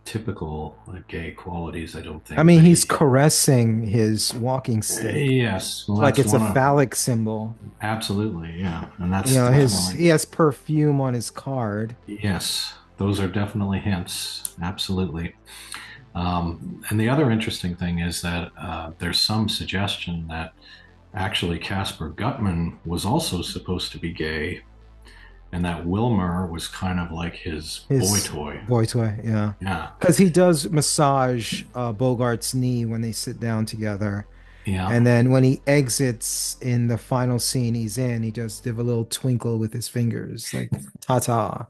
B: typical gay qualities, I don't
A: I
B: think.
A: mean,
B: But
A: he's caressing his walking stick
B: yes, well,
A: like
B: that's
A: it's a
B: one of,
A: phallic symbol.
B: absolutely, yeah. And
A: You
B: that's
A: know, his
B: definitely,
A: he has perfume on his card.
B: yes, those are definitely hints. Absolutely. And the other interesting thing is that there's some suggestion that actually Casper Gutman was also supposed to be gay, and that Wilmer was kind of like his boy
A: His
B: toy.
A: boy toy, yeah.
B: Yeah,
A: Because he does massage Bogart's knee when they sit down together.
B: yeah,
A: And then when he exits in the final scene he's in, he just give a little twinkle with his fingers, like ta-ta.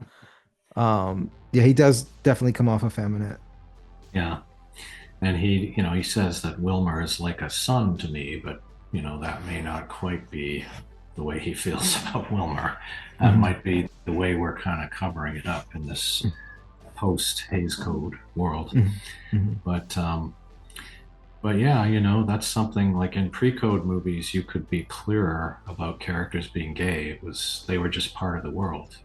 A: Yeah, he does definitely come off effeminate.
B: yeah. And he says that Wilmer is like a son to me, but that may not quite be the way he feels about Wilmer. That
A: Mhm.
B: might be the way we're kind of covering it up in this post Hays Code world.
A: Mhm. Mhm.
B: But yeah, that's something like in pre-code movies, you could be clearer about characters being gay. They were just part of the world.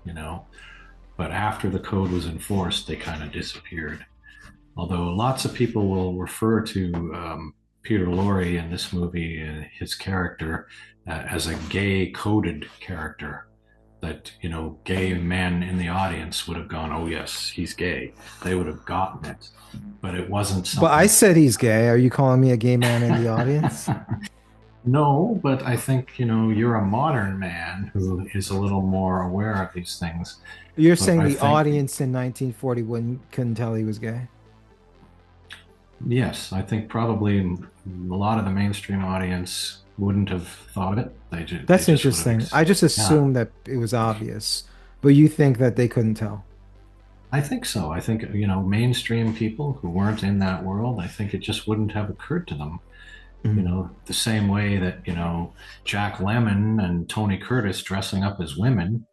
B: But after the code was enforced, they kind of disappeared. Although lots of people will refer to Peter Lorre in this movie, his character, as a gay coded character. That gay men in the audience would have gone, "Oh yes, he's gay." They would have gotten it, but it wasn't
A: But I
B: something.
A: said he's gay. Are you calling me a gay man in the audience?
B: No, but I think you're a modern man who is a little more aware of these things.
A: You're
B: But
A: saying
B: I
A: the
B: think
A: audience in 1940 couldn't tell he was gay?
B: yes, I think probably a lot of the mainstream audience wouldn't have thought of it. They
A: That's
B: just would have
A: interesting. I just
B: yeah.
A: assumed that it was obvious, but you think that they couldn't tell.
B: I think so. I think mainstream people who weren't in that world, I think it just wouldn't have occurred to them.
A: Mhm.
B: The same way that Jack Lemmon and Tony Curtis dressing up as women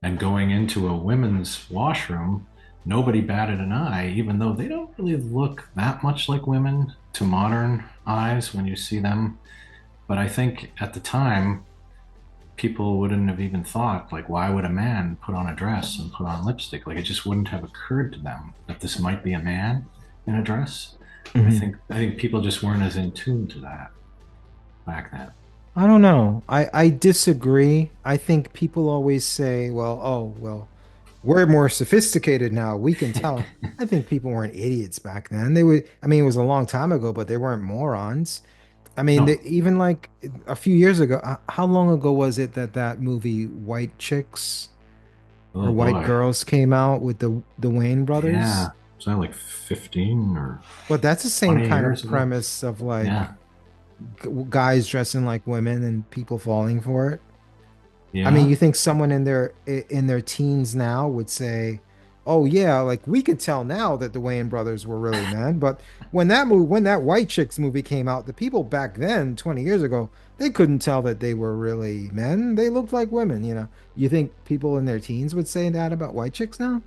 B: and going into a women's washroom, nobody batted an eye, even though they don't really look that much like women to modern eyes when you see them. But I think at the time, people wouldn't have even thought, like, why would a man put on a dress and put on lipstick? Like, it just wouldn't have occurred to them that this might be a man in a dress.
A: Mhm.
B: I think people just weren't as in tune to that back then.
A: I don't know. I disagree. I think people always say, well, oh, well, we're more sophisticated now. We can tell. I think people weren't idiots back then. They would, I mean, it was a long time ago, but they weren't morons. I mean,
B: No.
A: even like a few years ago, how long ago was it that that movie White Chicks or
B: Oh
A: White
B: boy.
A: Girls came out with the Wayne brothers?
B: Yeah. Was that like 15 or
A: But that's the same
B: 20
A: kind of
B: years ago?
A: premise of like
B: Yeah.
A: guys dressing like women and people falling for it. I mean,
B: Yeah.
A: you think someone in their teens now would say, "Oh yeah, like we could tell now that the Wayne brothers were really men." But when that White Chicks movie came out, the people back then, 20 years ago, they couldn't tell that they were really men. They looked like women, you know. You think people in their teens would say that about White Chicks now?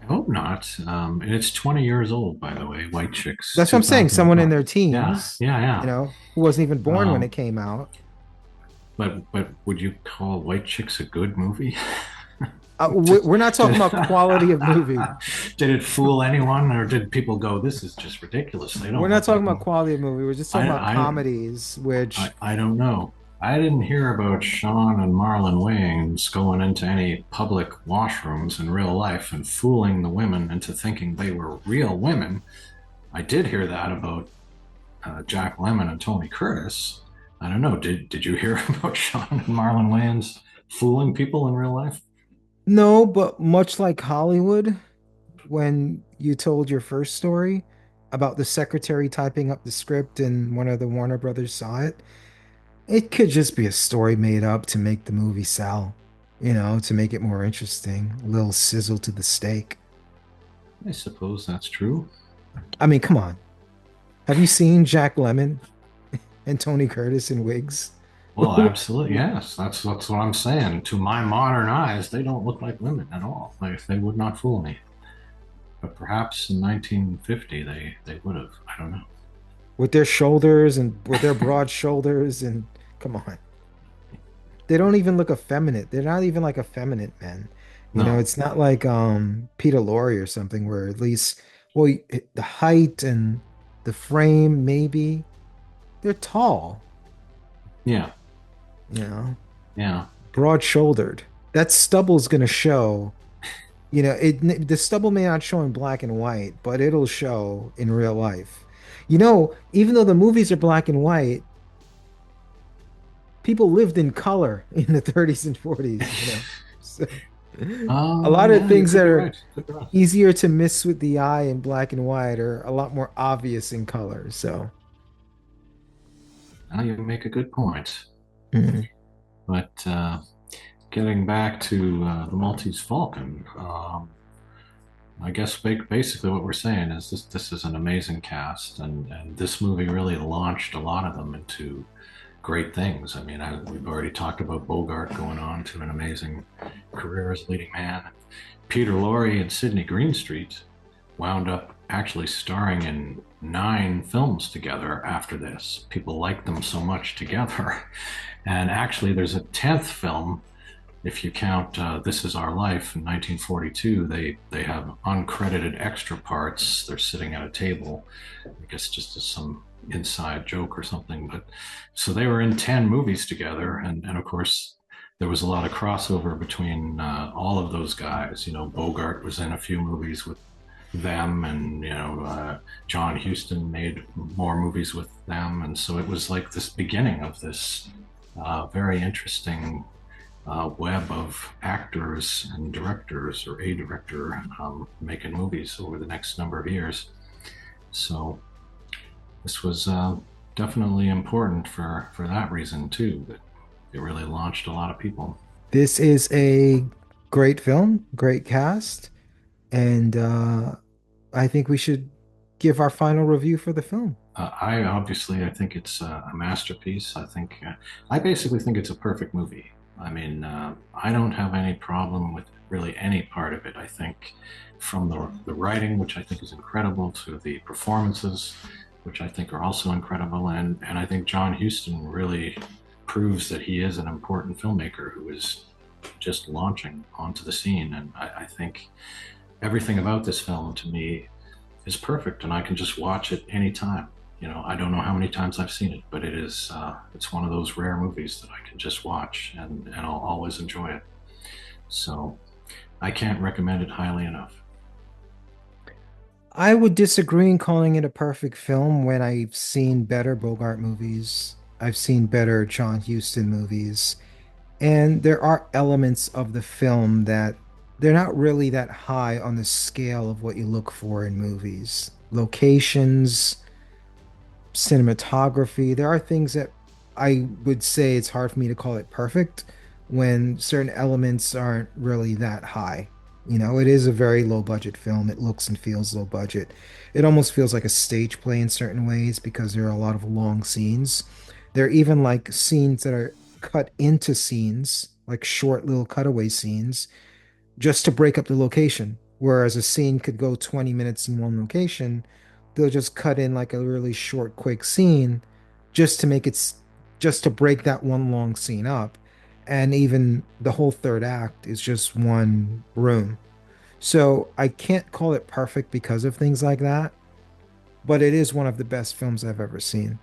B: I hope not. And it's 20 years old, by the way. White Chicks,
A: That's what I'm saying. Someone in
B: 2012.
A: their
B: Yeah.
A: teens,
B: Yeah.
A: you
B: Yeah.
A: know, who wasn't even born when it
B: Um,
A: came out.
B: but would you call White Chicks a good movie?
A: We're not talking
B: Did,
A: about quality of movie.
B: did it fool anyone, or did people go, "This is just ridiculous"? They
A: We're
B: don't
A: not
B: look
A: talking
B: like.
A: about quality of movie. We're just talking about
B: I
A: comedies, which
B: I don't know. I didn't hear about Sean and Marlon Wayans going into any public washrooms in real life and fooling the women into thinking they were real women. I did hear that about Jack Lemmon and Tony Curtis. I don't know. Did you hear about Sean and Marlon Wayans fooling people in real life?
A: No, but much like Hollywood, when you told your first story about the secretary typing up the script and one of the Warner Brothers saw it, it could just be a story made up to make the movie sell, to make it more interesting, a little sizzle to the steak.
B: I suppose that's true.
A: I mean, come on. Have you seen Jack Lemmon and Tony Curtis in wigs?
B: Well, absolutely, yes. That's what I'm saying. To my modern eyes, they don't look like women at all. Like they would not fool me. But perhaps in 1950 they would have. I don't know.
A: With their shoulders and with their broad shoulders and come on. They don't even look effeminate. They're not even like effeminate men.
B: No.
A: It's not like Peter Lorre or something where at least the height and the frame maybe they're tall,
B: Yeah.
A: you know,
B: Yeah.
A: broad shouldered. That stubble's gonna show, the stubble may not show in black and white, but it'll show in real life. Even though the movies are black and white, people lived in color in the 30s and 40s. So a lot of
B: Yeah, you
A: things
B: could
A: that
B: be
A: are
B: right. Could be right.
A: easier to miss with the eye in black and white are a lot more obvious in color. So,
B: Now you make a good point.
A: mm.
B: But getting back to the Maltese Falcon, I guess basically what we're saying is this is an amazing cast, and this movie really launched a lot of them into great things. I mean, we've already talked about Bogart going on to an amazing career as leading man. Peter Lorre and Sidney Greenstreet wound up actually starring in 9 films together after this. People liked them so much together. And actually, there's a 10th film. If you count This Is Our Life in 1942, they have uncredited extra parts. They're sitting at a table, I guess just as some inside joke or something. But so they were in 10 movies together. And of course, there was a lot of crossover between all of those guys. Bogart was in a few movies with them, and John Huston made more movies with them, and so it was like this beginning of this very interesting web of actors and directors, or a director, making movies over the next number of years. So this was definitely important for that reason too. That it really launched a lot of people.
A: This is a great film, great cast, and I think we should give our final review for the film.
B: I think it's a masterpiece. I basically think it's a perfect movie. I mean, I don't have any problem with really any part of it. I think from the writing, which I think is incredible, to the performances, which I think are also incredible, and I think John Huston really proves that he is an important filmmaker who is just launching onto the scene. And I think everything about this film to me is perfect, and I can just watch it anytime. I don't know how many times I've seen it, but it's one of those rare movies that I can just watch, and I'll always enjoy it. So I can't recommend it highly enough.
A: I would disagree in calling it a perfect film when I've seen better Bogart movies. I've seen better John Huston movies. And there are elements of the film that they're not really that high on the scale of what you look for in movies. Locations, cinematography. There are things that I would say it's hard for me to call it perfect when certain elements aren't really that high. It is a very low budget film. It looks and feels low budget. It almost feels like a stage play in certain ways because there are a lot of long scenes. There are even like scenes that are cut into scenes, like short little cutaway scenes, just to break up the location. Whereas a scene could go 20 minutes in one location, they'll just cut in like a really short, quick scene just to just to break that one long scene up. And even the whole third act is just one room. So I can't call it perfect because of things like that, but it is one of the best films I've ever seen.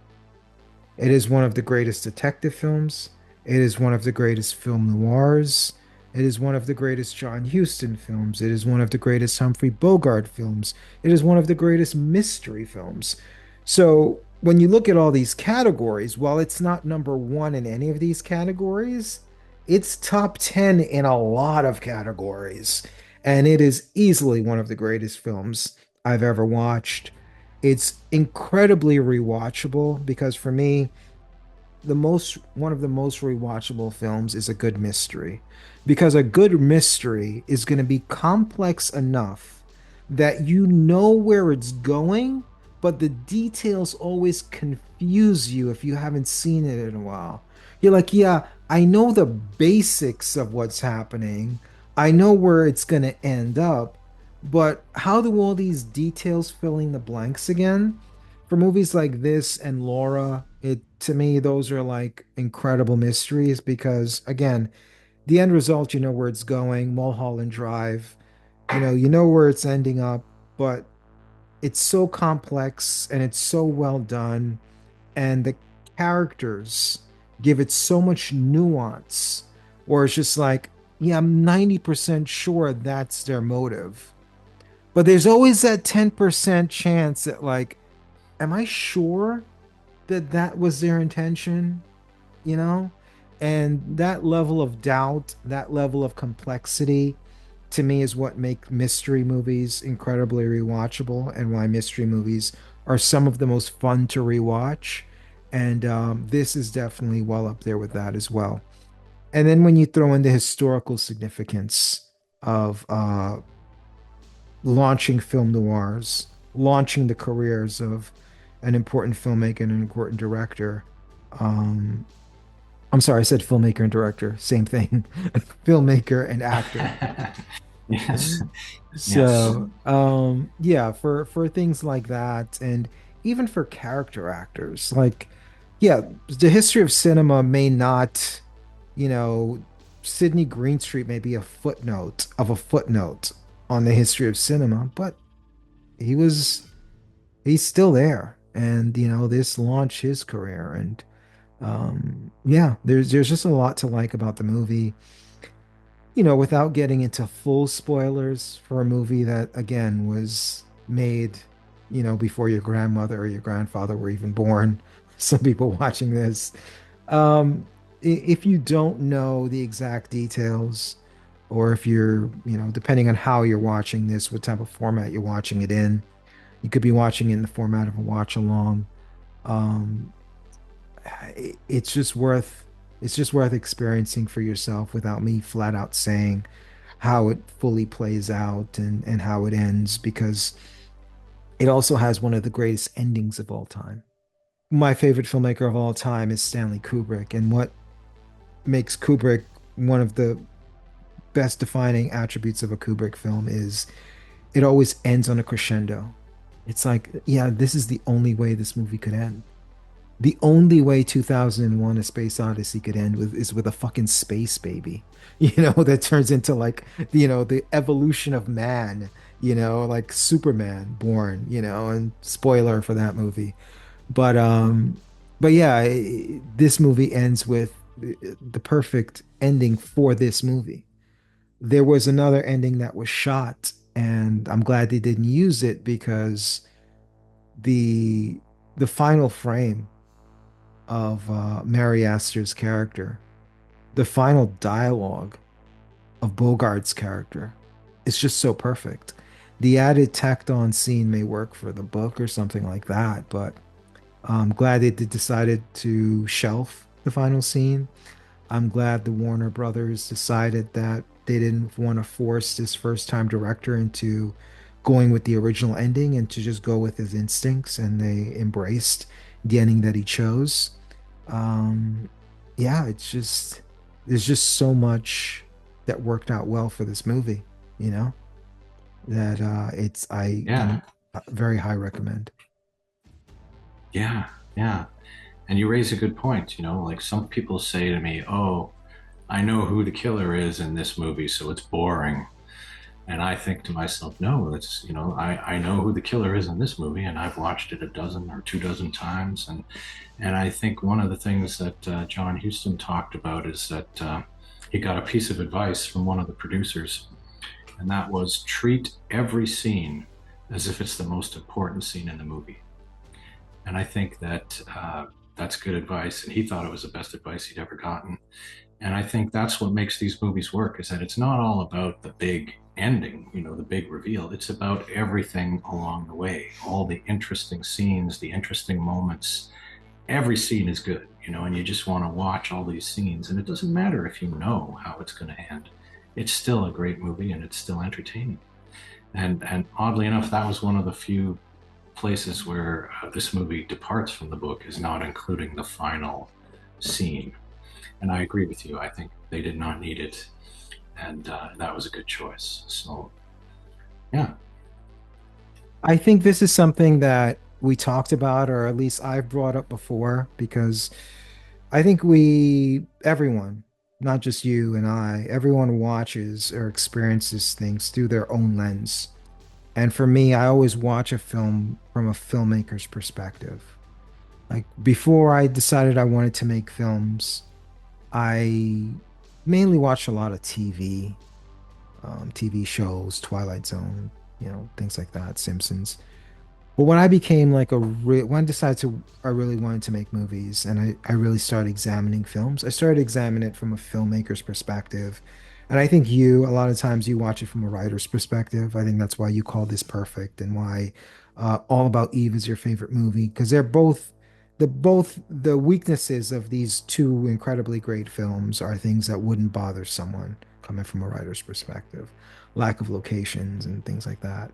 A: It is one of the greatest detective films. It is one of the greatest film noirs. It is one of the greatest John Huston films. It is one of the greatest Humphrey Bogart films. It is one of the greatest mystery films. So when you look at all these categories, while it's not number one in any of these categories, it's top 10 in a lot of categories. And it is easily one of the greatest films I've ever watched. It's incredibly rewatchable because for me, the most one of the most rewatchable films is a good mystery because a good mystery is going to be complex enough that you know where it's going, but the details always confuse you if you haven't seen it in a while. You're like, yeah, I know the basics of what's happening. I know where it's going to end up, but how do all these details fill in the blanks again? For movies like this and Laura, it to me those are like incredible mysteries because again, the end result you know where it's going, Mulholland Drive, you know where it's ending up, but it's so complex and it's so well done and the characters give it so much nuance or it's just like, yeah, I'm 90% sure that's their motive. But there's always that 10% chance that like, am I sure that that was their intention, you know? And that level of doubt, that level of complexity, to me is what make mystery movies incredibly rewatchable and why mystery movies are some of the most fun to rewatch. And this is definitely well up there with that as well. And then when you throw in the historical significance of launching film noirs, launching the careers of an important filmmaker and an important director. Um, I'm sorry, I said filmmaker and director, same thing. Filmmaker and actor.
B: Yes, yes.
A: So, yeah, for things like that, and even for character actors, like, yeah, the history of cinema may not, you know, Sidney Greenstreet may be a footnote of a footnote on the history of cinema, but he was he's still there, and this launched his career, and yeah, there's just a lot to like about the movie. Without getting into full spoilers for a movie that, again, was made, before your grandmother or your grandfather were even born. Some people watching this. If you don't know the exact details, or if you're, depending on how you're watching this, what type of format you're watching it in, you could be watching it in the format of a watch along. Um, it's just worth experiencing for yourself without me flat out saying how it fully plays out and how it ends because it also has one of the greatest endings of all time. My favorite filmmaker of all time is Stanley Kubrick, and what makes Kubrick one of the best defining attributes of a Kubrick film is it always ends on a crescendo. It's like, yeah, this is the only way this movie could end. The only way 2001 A Space Odyssey could end with is with a fucking space baby, that turns into like, the evolution of man, like Superman born, and spoiler for that movie. But yeah, this movie ends with the perfect ending for this movie. There was another ending that was shot, and I'm glad they didn't use it because the the final frame of Mary Astor's character, the final dialogue of Bogart's character is just so perfect. The added tacked on scene may work for the book or something like that, but I'm glad they decided to shelf the final scene. I'm glad the Warner Brothers decided that they didn't want to force this first time director into going with the original ending and to just go with his instincts, and they embraced the ending that he chose. Um, yeah, there's just so much that worked out well for this movie, you know, that it's I
B: Yeah,
A: can very high recommend.
B: yeah, yeah. And you raise a good point. Like some people say to me, "Oh, I know who the killer is in this movie, so it's boring." And I think to myself, no, it's, I know who the killer is in this movie, and I've watched it a dozen or 2 dozen times. And I think one of the things that John Huston talked about is that he got a piece of advice from one of the producers, and that was treat every scene as if it's the most important scene in the movie. And I think that that's good advice. And he thought it was the best advice he'd ever gotten. And I think that's what makes these movies work, is that it's not all about the big ending, the big reveal. It's about everything along the way, all the interesting scenes, the interesting moments. Every scene is good, and you just want to watch all these scenes. And it doesn't matter if you know how it's going to end. It's still a great movie and it's still entertaining. And oddly enough, that was one of the few places where this movie departs from the book, is not including the final scene. And I agree with you. I think they did not need it, and that was a good choice. So, yeah,
A: I think this is something that we talked about, or at least I've brought up before, because I think everyone, not just you and I, everyone watches or experiences things through their own lens. And for me, I always watch a film from a filmmaker's perspective. Like before I decided I wanted to make films, I mainly watched a lot of TV shows, Twilight Zone, things like that, Simpsons. But when I became like when I decided I really wanted to make movies and I really started examining films, I started examining it from a filmmaker's perspective. And I think a lot of times you watch it from a writer's perspective. I think that's why you call this perfect and why All About Eve is your favorite movie, because both the weaknesses of these two incredibly great films are things that wouldn't bother someone coming from a writer's perspective. Lack of locations and things like that,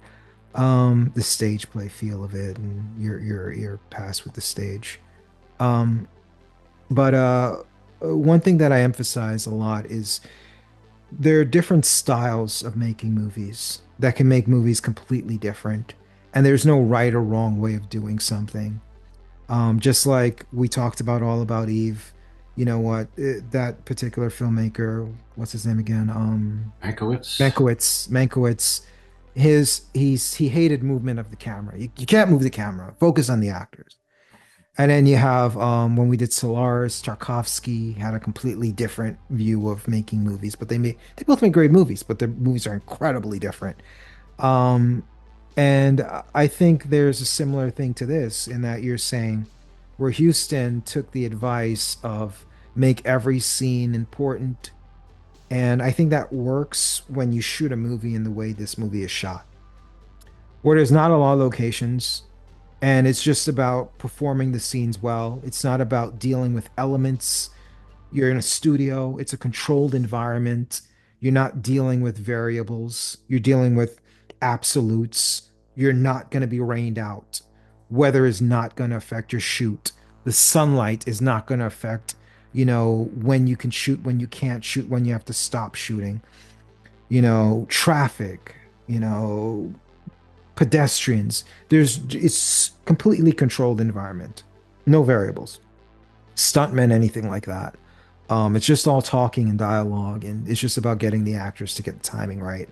A: the stage play feel of it and your pass with the stage. But one thing that I emphasize a lot is there are different styles of making movies that can make movies completely different, and there's no right or wrong way of doing something. Just like we talked about All About Eve, you know what, that particular filmmaker, what's his name again?
B: Mankiewicz.
A: Mankiewicz, he hated movement of the camera. You can't move the camera. Focus on the actors. And then you have when we did Solaris, Tarkovsky had a completely different view of making movies, but they both make great movies, but their movies are incredibly different. Um, and I think there's a similar thing to this in that you're saying where Houston took the advice of make every scene important. And I think that works when you shoot a movie in the way this movie is shot, where there's not a lot of locations and it's just about performing the scenes well. It's not about dealing with elements. You're in a studio, it's a controlled environment. You're not dealing with variables, you're dealing with absolutes. You're not going to be rained out. Weather is not going to affect your shoot. The sunlight is not going to affect, when you can shoot, when you can't shoot, when you have to stop shooting, traffic, you know, pedestrians. It's completely controlled environment. No variables. Stuntmen, anything like that. It's just all talking and dialogue, and it's just about getting the actors to get the timing right.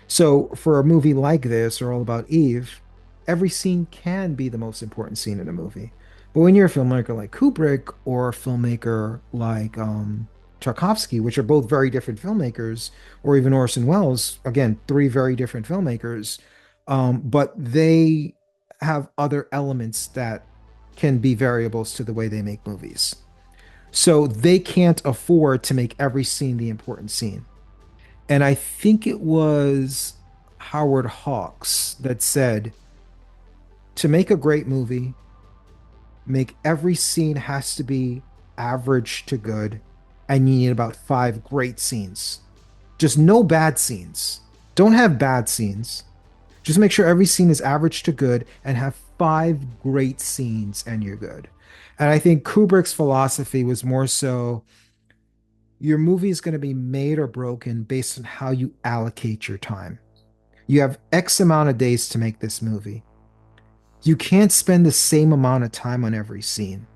A: So for a movie like this, or All About Eve, every scene can be the most important scene in a movie. But when you're a filmmaker like Kubrick or a filmmaker like Tarkovsky, which are both very different filmmakers, or even Orson Welles, again, three very different filmmakers, but they have other elements that can be variables to the way they make movies. So they can't afford to make every scene the important scene. And I think it was Howard Hawks that said to make a great movie, make every scene has to be average to good, and you need about five great scenes. Just no bad scenes. Don't have bad scenes. Just make sure every scene is average to good and have five great scenes and you're good. And I think Kubrick's philosophy was more so your movie is going to be made or broken based on how you allocate your time. You have X amount of days to make this movie. You can't spend the same amount of time on every scene.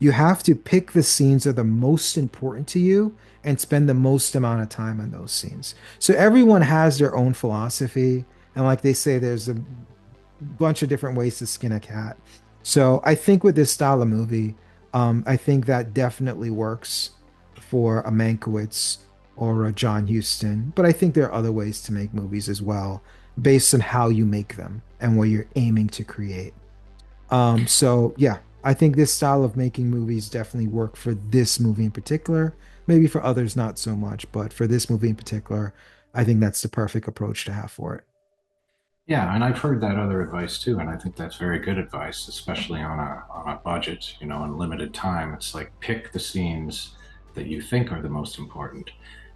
A: You have to pick the scenes that are the most important to you and spend the most amount of time on those scenes. So everyone has their own philosophy. And like they say, there's a bunch of different ways to skin a cat. So I think with this style of movie, I think that definitely works for a Mankiewicz or a John Huston. But I think there are other ways to make movies as well, based on how you make them and what you're aiming to create. So yeah, I think this style of making movies definitely work for this movie in particular. Maybe for others, not so much, but for this movie in particular, I think that's the perfect approach to have for it.
B: Yeah, and I've heard that other advice too, and I think that's very good advice, especially on a budget, and limited time. It's like pick the scenes that you think are the most important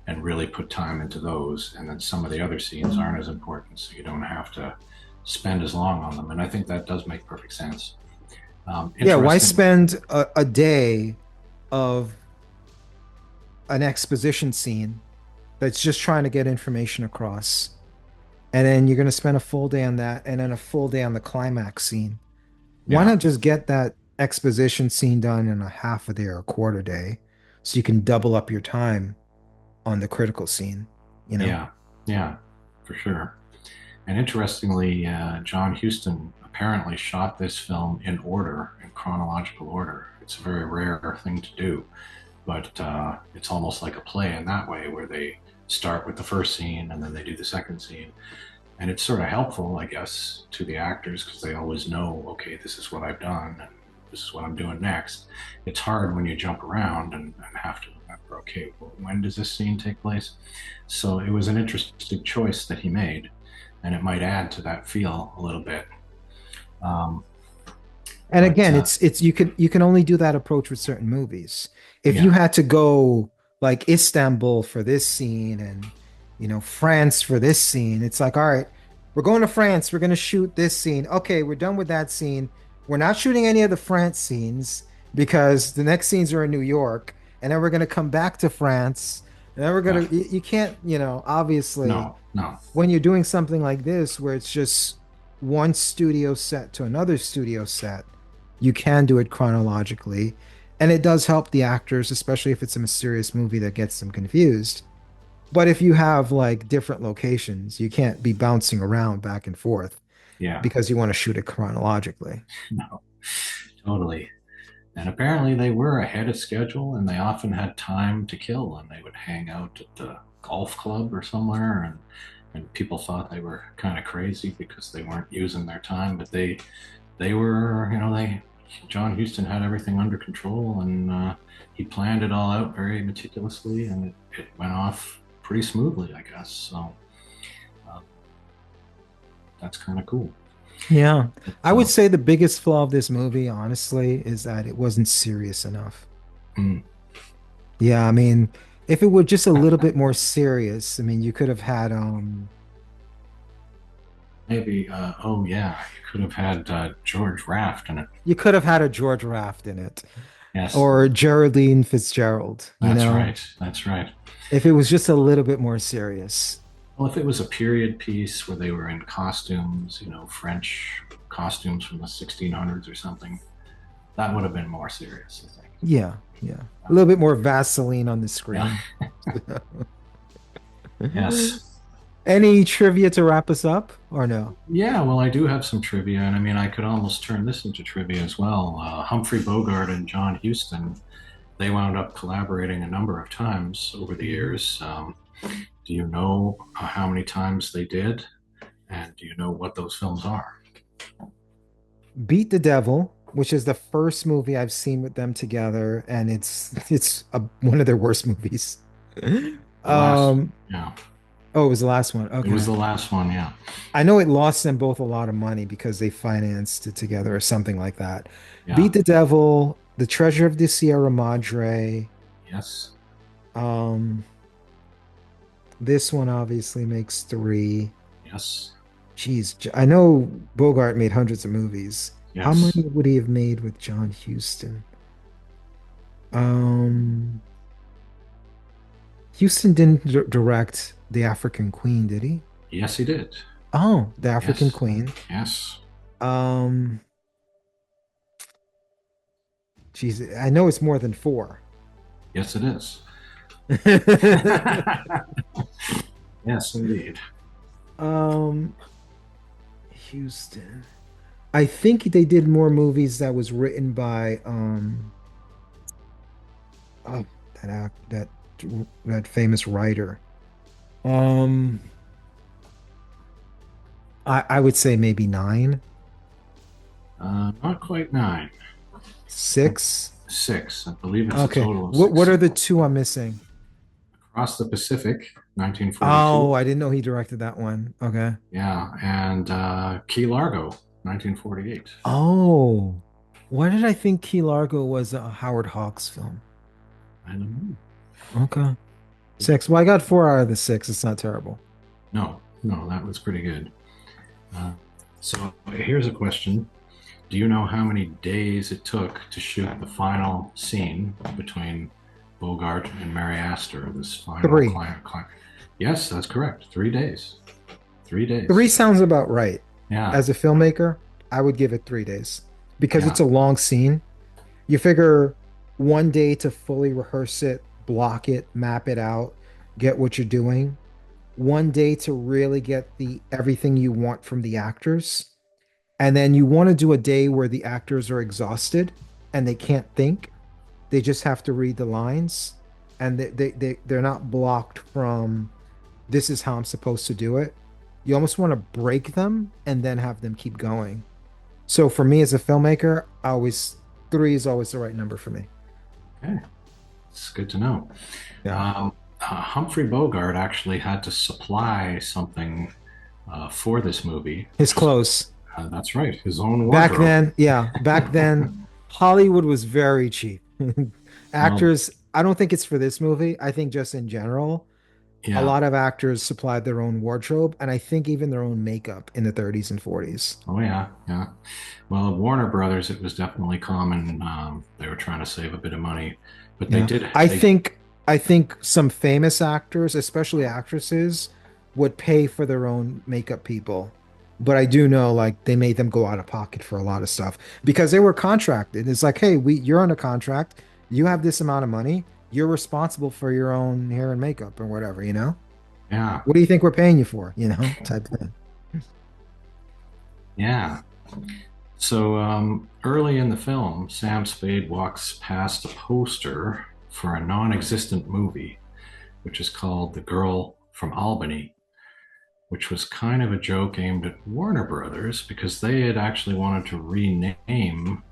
B: and really put time into those, and then some of the other scenes aren't as important, so you don't have to spend as long on them. And I think that does make perfect sense.
A: Yeah, why
B: Interesting.
A: spend a day of an exposition scene that's just trying to get information across? And then you're going to spend a full day on that and then a full day on the climax scene. Why
B: Yeah,
A: not just get that exposition scene done in a half a day or a quarter day so you can double up your time on the critical scene, you know?
B: yeah, yeah, for sure. And interestingly, John Huston apparently shot this film in order, in chronological order. It's a very rare thing to do, but it's almost like a play in that way, where they start with the first scene and then they do the second scene. And it's sort of helpful, I guess, to the actors because they always know, okay, this is what I've done and this is what I'm doing next. It's hard when you jump around and have to remember, okay, well, when does this scene take place? So it was an interesting choice that he made, and it might add to that feel a little bit. Um,
A: And
B: but
A: again, it's you can only do that approach with certain movies. If you
B: yeah,
A: had to go like Istanbul for this scene and France for this scene, it's like, all right, we're going to France, we're going to shoot this scene. Okay, we're done with that scene. We're not shooting any of the France scenes because the next scenes are in New York, and then we're going to come back to France. And then we're
B: yeah,
A: going to you can't, obviously
B: no, no,
A: when you're doing something like this where it's just one studio set to another studio set, you can do it chronologically. And it does help the actors, especially if it's a mysterious movie that gets them confused. But if you have like different locations, you can't be bouncing around back and forth
B: yeah,
A: because you want to shoot it chronologically.
B: no, totally. And apparently they were ahead of schedule and they often had time to kill and they would hang out at the golf club or somewhere and people thought they were kind of crazy because they weren't using their time, but they were, they John Huston had everything under control and he planned it all out very meticulously and it went off pretty smoothly, I guess. So uh, that's kind of cool.
A: Yeah.
B: But,
A: I would say the biggest flaw of this movie, honestly, is that it wasn't serious enough.
B: mm,
A: Yeah, I mean, if it were just a little bit more serious, I mean, you could have had
B: maybe, oh yeah, you could have had George Raft in it.
A: you could have had a George Raft in it
B: Yes,
A: or Geraldine Fitzgerald,
B: that's right. That's right.
A: if it was just a little bit more serious.
B: Well, if it was a period piece where they were in costumes, French costumes from the 1600s or something, that would have been more serious, I think.
A: Yeah, yeah. A little bit more Vaseline on the
B: Yeah.
A: screen.
B: Yes.
A: Any trivia to wrap us up or no?
B: Yeah, well, I do have some trivia, and I mean, I could almost turn this into trivia as well. Humphrey Bogart and John Huston, they wound up collaborating a number of times over the years. Do you know how many times they did? And do you know what those films are?
A: Beat the Devil, which is the first movie I've seen with them together, and one of their worst movies.
B: The last,
A: Um,
B: yeah,
A: oh, it was the last one.
B: it was
A: Okay.
B: the last one, yeah.
A: I know it lost them both a lot of money because they financed it together or something like that.
B: Yeah,
A: Beat the Devil, The Treasure of the Sierra Madre.
B: yes,
A: Um, this one obviously makes three.
B: yes,
A: Jeez, I know Bogart made hundreds of movies. How
B: yes.
A: many would he have made with John Huston? Um, Huston didn't direct The African Queen, did he?
B: Yes, he did.
A: Oh, The African
B: Yes,
A: Queen.
B: yes.
A: Um, Jeez, I know it's more than four.
B: Yes, it is. Yes, indeed.
A: Um, Houston. I think they did more movies that was written by oh, that famous writer. Um, I would say maybe nine,
B: Not quite nine.
A: six.
B: Six. I believe it's a
A: Okay.
B: total of
A: What
B: six.
A: are the two I'm missing?
B: Across the Pacific,
A: Oh,
B: 1942.
A: I didn't know he directed that one. Okay.
B: Yeah, and Key Largo, 1948.
A: Oh, why did I think Key Largo was a Howard Hawks film?
B: I don't
A: Okay. Six. Well, I got four out of the six. It's not terrible.
B: know. No, no, that was pretty good. Uh, so here's a question. Do you know how many days it took to shoot the final scene between Bogart and Mary Astor, this final
A: Three.
B: client? Yes, that's correct. 3 days. 3 days.
A: Three sounds about right.
B: Yeah,
A: As a filmmaker, I would give it 3 days because
B: yeah,
A: it's a long scene. You figure one day to fully rehearse it, block it, map it out, get what you're doing. One day to really get the everything you want from the actors. And then you want to do a day where the actors are exhausted and they can't think. They just have to read the lines and they're not blocked from this is how I'm supposed to do it. You almost want to break them and then have them keep going. So for me as a filmmaker, I always three is always the right number for me.
B: okay. It's good to know.
A: Yeah.
B: Humphrey Bogart actually had to supply something for this movie.
A: His clothes.
B: That's right, his own
A: Back
B: wardrobe.
A: then, yeah, back then, Hollywood was very cheap.
B: Well,
A: Actors, I don't think it's for this movie. I think just in general, a
B: yeah.
A: lot of actors supplied their own wardrobe and I think even their own makeup in the 30s and 40s.
B: Oh, yeah, yeah. Well, at Warner Brothers, it was definitely common. They were trying to save a bit of money, but they
A: Yeah.
B: did.
A: I
B: They,
A: think I think some famous actors, especially actresses, would pay for their own makeup people. But I do know like they made them go out of pocket for a lot of stuff because they were contracted. It's like, hey, you're on a contract. You have this amount of money. You're responsible for your own hair and makeup or whatever, you know?
B: yeah,
A: What do you think we're paying you for? You know, type thing.
B: yeah. So early in the film, Sam Spade walks past a poster for a non-existent movie, which is called The Girl from Albany, which was kind of a joke aimed at Warner Brothers because they had actually wanted to rename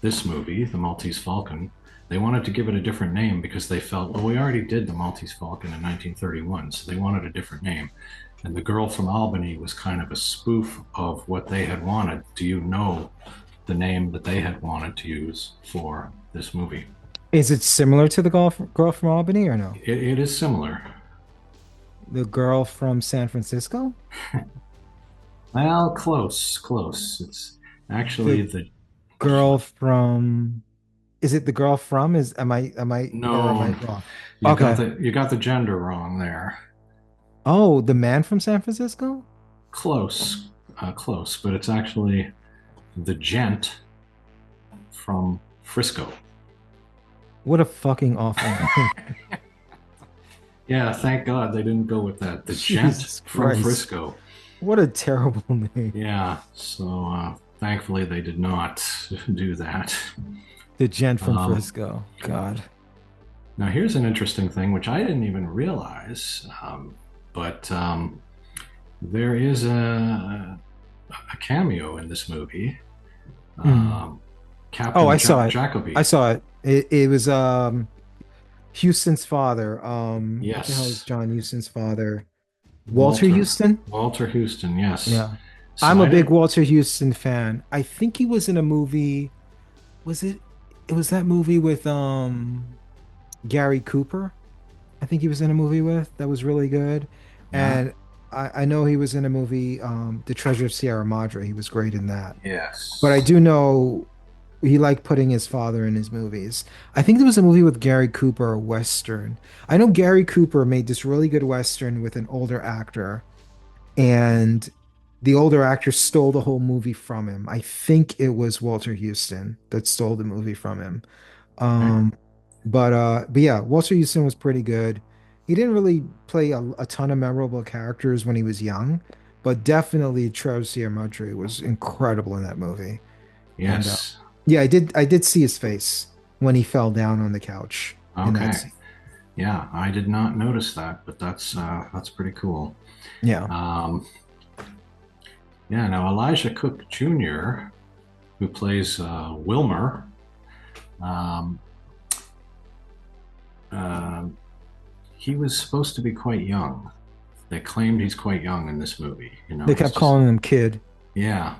B: this movie, The Maltese Falcon. They wanted to give it a different name because they felt, well, we already did The Maltese Falcon in 1931, so they wanted a different name. And The Girl from Albany was kind of a spoof of what they had wanted. Do you know the name that they had wanted to use for this movie?
A: Is it similar to the girl from Albany or no?
B: It is similar.
A: The girl from San Francisco?
B: Well, close, close. It's actually
A: The
B: the
A: girl from is it the girl from is am I
B: no.
A: wrong? Okay.
B: You got the gender wrong there.
A: Oh, the man from San Francisco?
B: Close, close, but it's actually the gent from Frisco.
A: What a fucking awful name.
B: Yeah, thank God they didn't go with that. The gent
A: Jesus
B: from
A: Christ.
B: Frisco.
A: What a terrible name.
B: Yeah, so thankfully they did not do that.
A: The gent from
B: Um,
A: Frisco. God.
B: Now, here's an interesting thing, which I didn't even realize, but there is a cameo in this movie.
A: Mm.
B: Um,
A: Oh,
B: Captain
A: I saw it. I
B: Jacoby.
A: saw it. It was Houston's father. What the hell is
B: Yes,
A: John Houston's father? Walter
B: Walter
A: Houston?
B: Walter Houston. Yes.
A: Yeah.
B: So
A: I'm a
B: I
A: big
B: didn't.
A: Walter Houston fan. I think he was in a movie. Was it was that movie with Gary Cooper? I think he was in a movie with that was really good.
B: Yeah.
A: And I know he was in a movie, The Treasure of Sierra Madre. He was great in that. But I
B: Yes.
A: do know he liked putting his father in his movies. I think there was a movie with Gary Cooper, a Western. I know Gary Cooper made this really good Western with an older actor, and the older actor stole the whole movie from him. I think it was Walter Houston that stole the movie from him.
B: Okay.
A: Um, but yeah, Walter Houston was pretty good. He didn't really play a ton of memorable characters when he was young, but definitely Travis Mudry was incredible in that movie. And
B: Yes.
A: yeah, I did see his face when he fell down on the couch in that
B: Okay.
A: scene.
B: Yeah, I did not notice that, but that's pretty cool.
A: Yeah.
B: Um, yeah. Now Elijah Cook Jr., who plays Wilmer, um, uh, he was supposed to be quite young. They claimed he's quite young in this movie. You know,
A: They
B: he's
A: kept
B: just,
A: calling him kid.
B: yeah,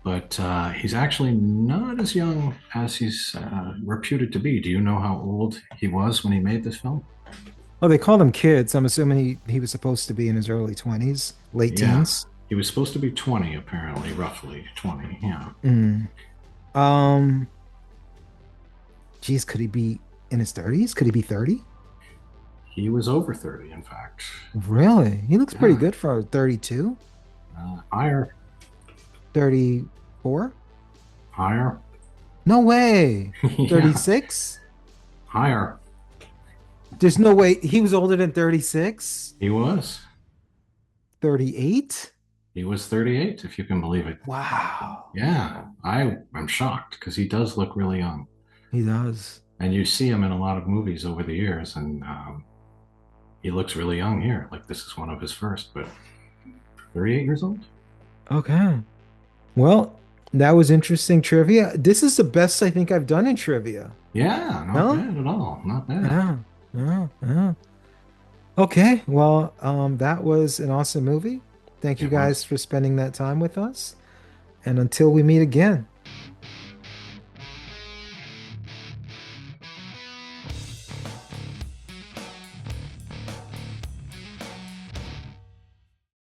B: but he's actually not as young as he's reputed to be. Do you know how old he was when he made this film?
A: Oh, they called him kids. I'm assuming he was supposed to be in his early 20s, late
B: Yeah,
A: teens.
B: he was supposed to be 20, apparently, roughly 20. Yeah,
A: Mm. Um, Geez, could he be in his 30s? Could he be 30?
B: he was over 30, in fact.
A: Really? He looks pretty
B: Yeah,
A: good for 32,
B: higher,
A: 34.
B: higher,
A: No way.
B: yeah,
A: 36?
B: higher.
A: There's no way he was older than 36?
B: He was.
A: 38?
B: He was 38, if you can believe it.
A: Wow.
B: Yeah, I'm shocked because he does look really young.
A: He does.
B: And you see him in a lot of movies over the years, and he looks really young here. Like this is one of his first, but 38 years old?
A: Okay. Well, that was interesting trivia. This is the best I think I've done in trivia.
B: Yeah, not
A: No?
B: bad at all. Not bad.
A: Yeah. Yeah. Yeah. Okay. Well, that was an awesome movie. Thank you
B: It was.
A: guys for spending that time with us. And until we meet again.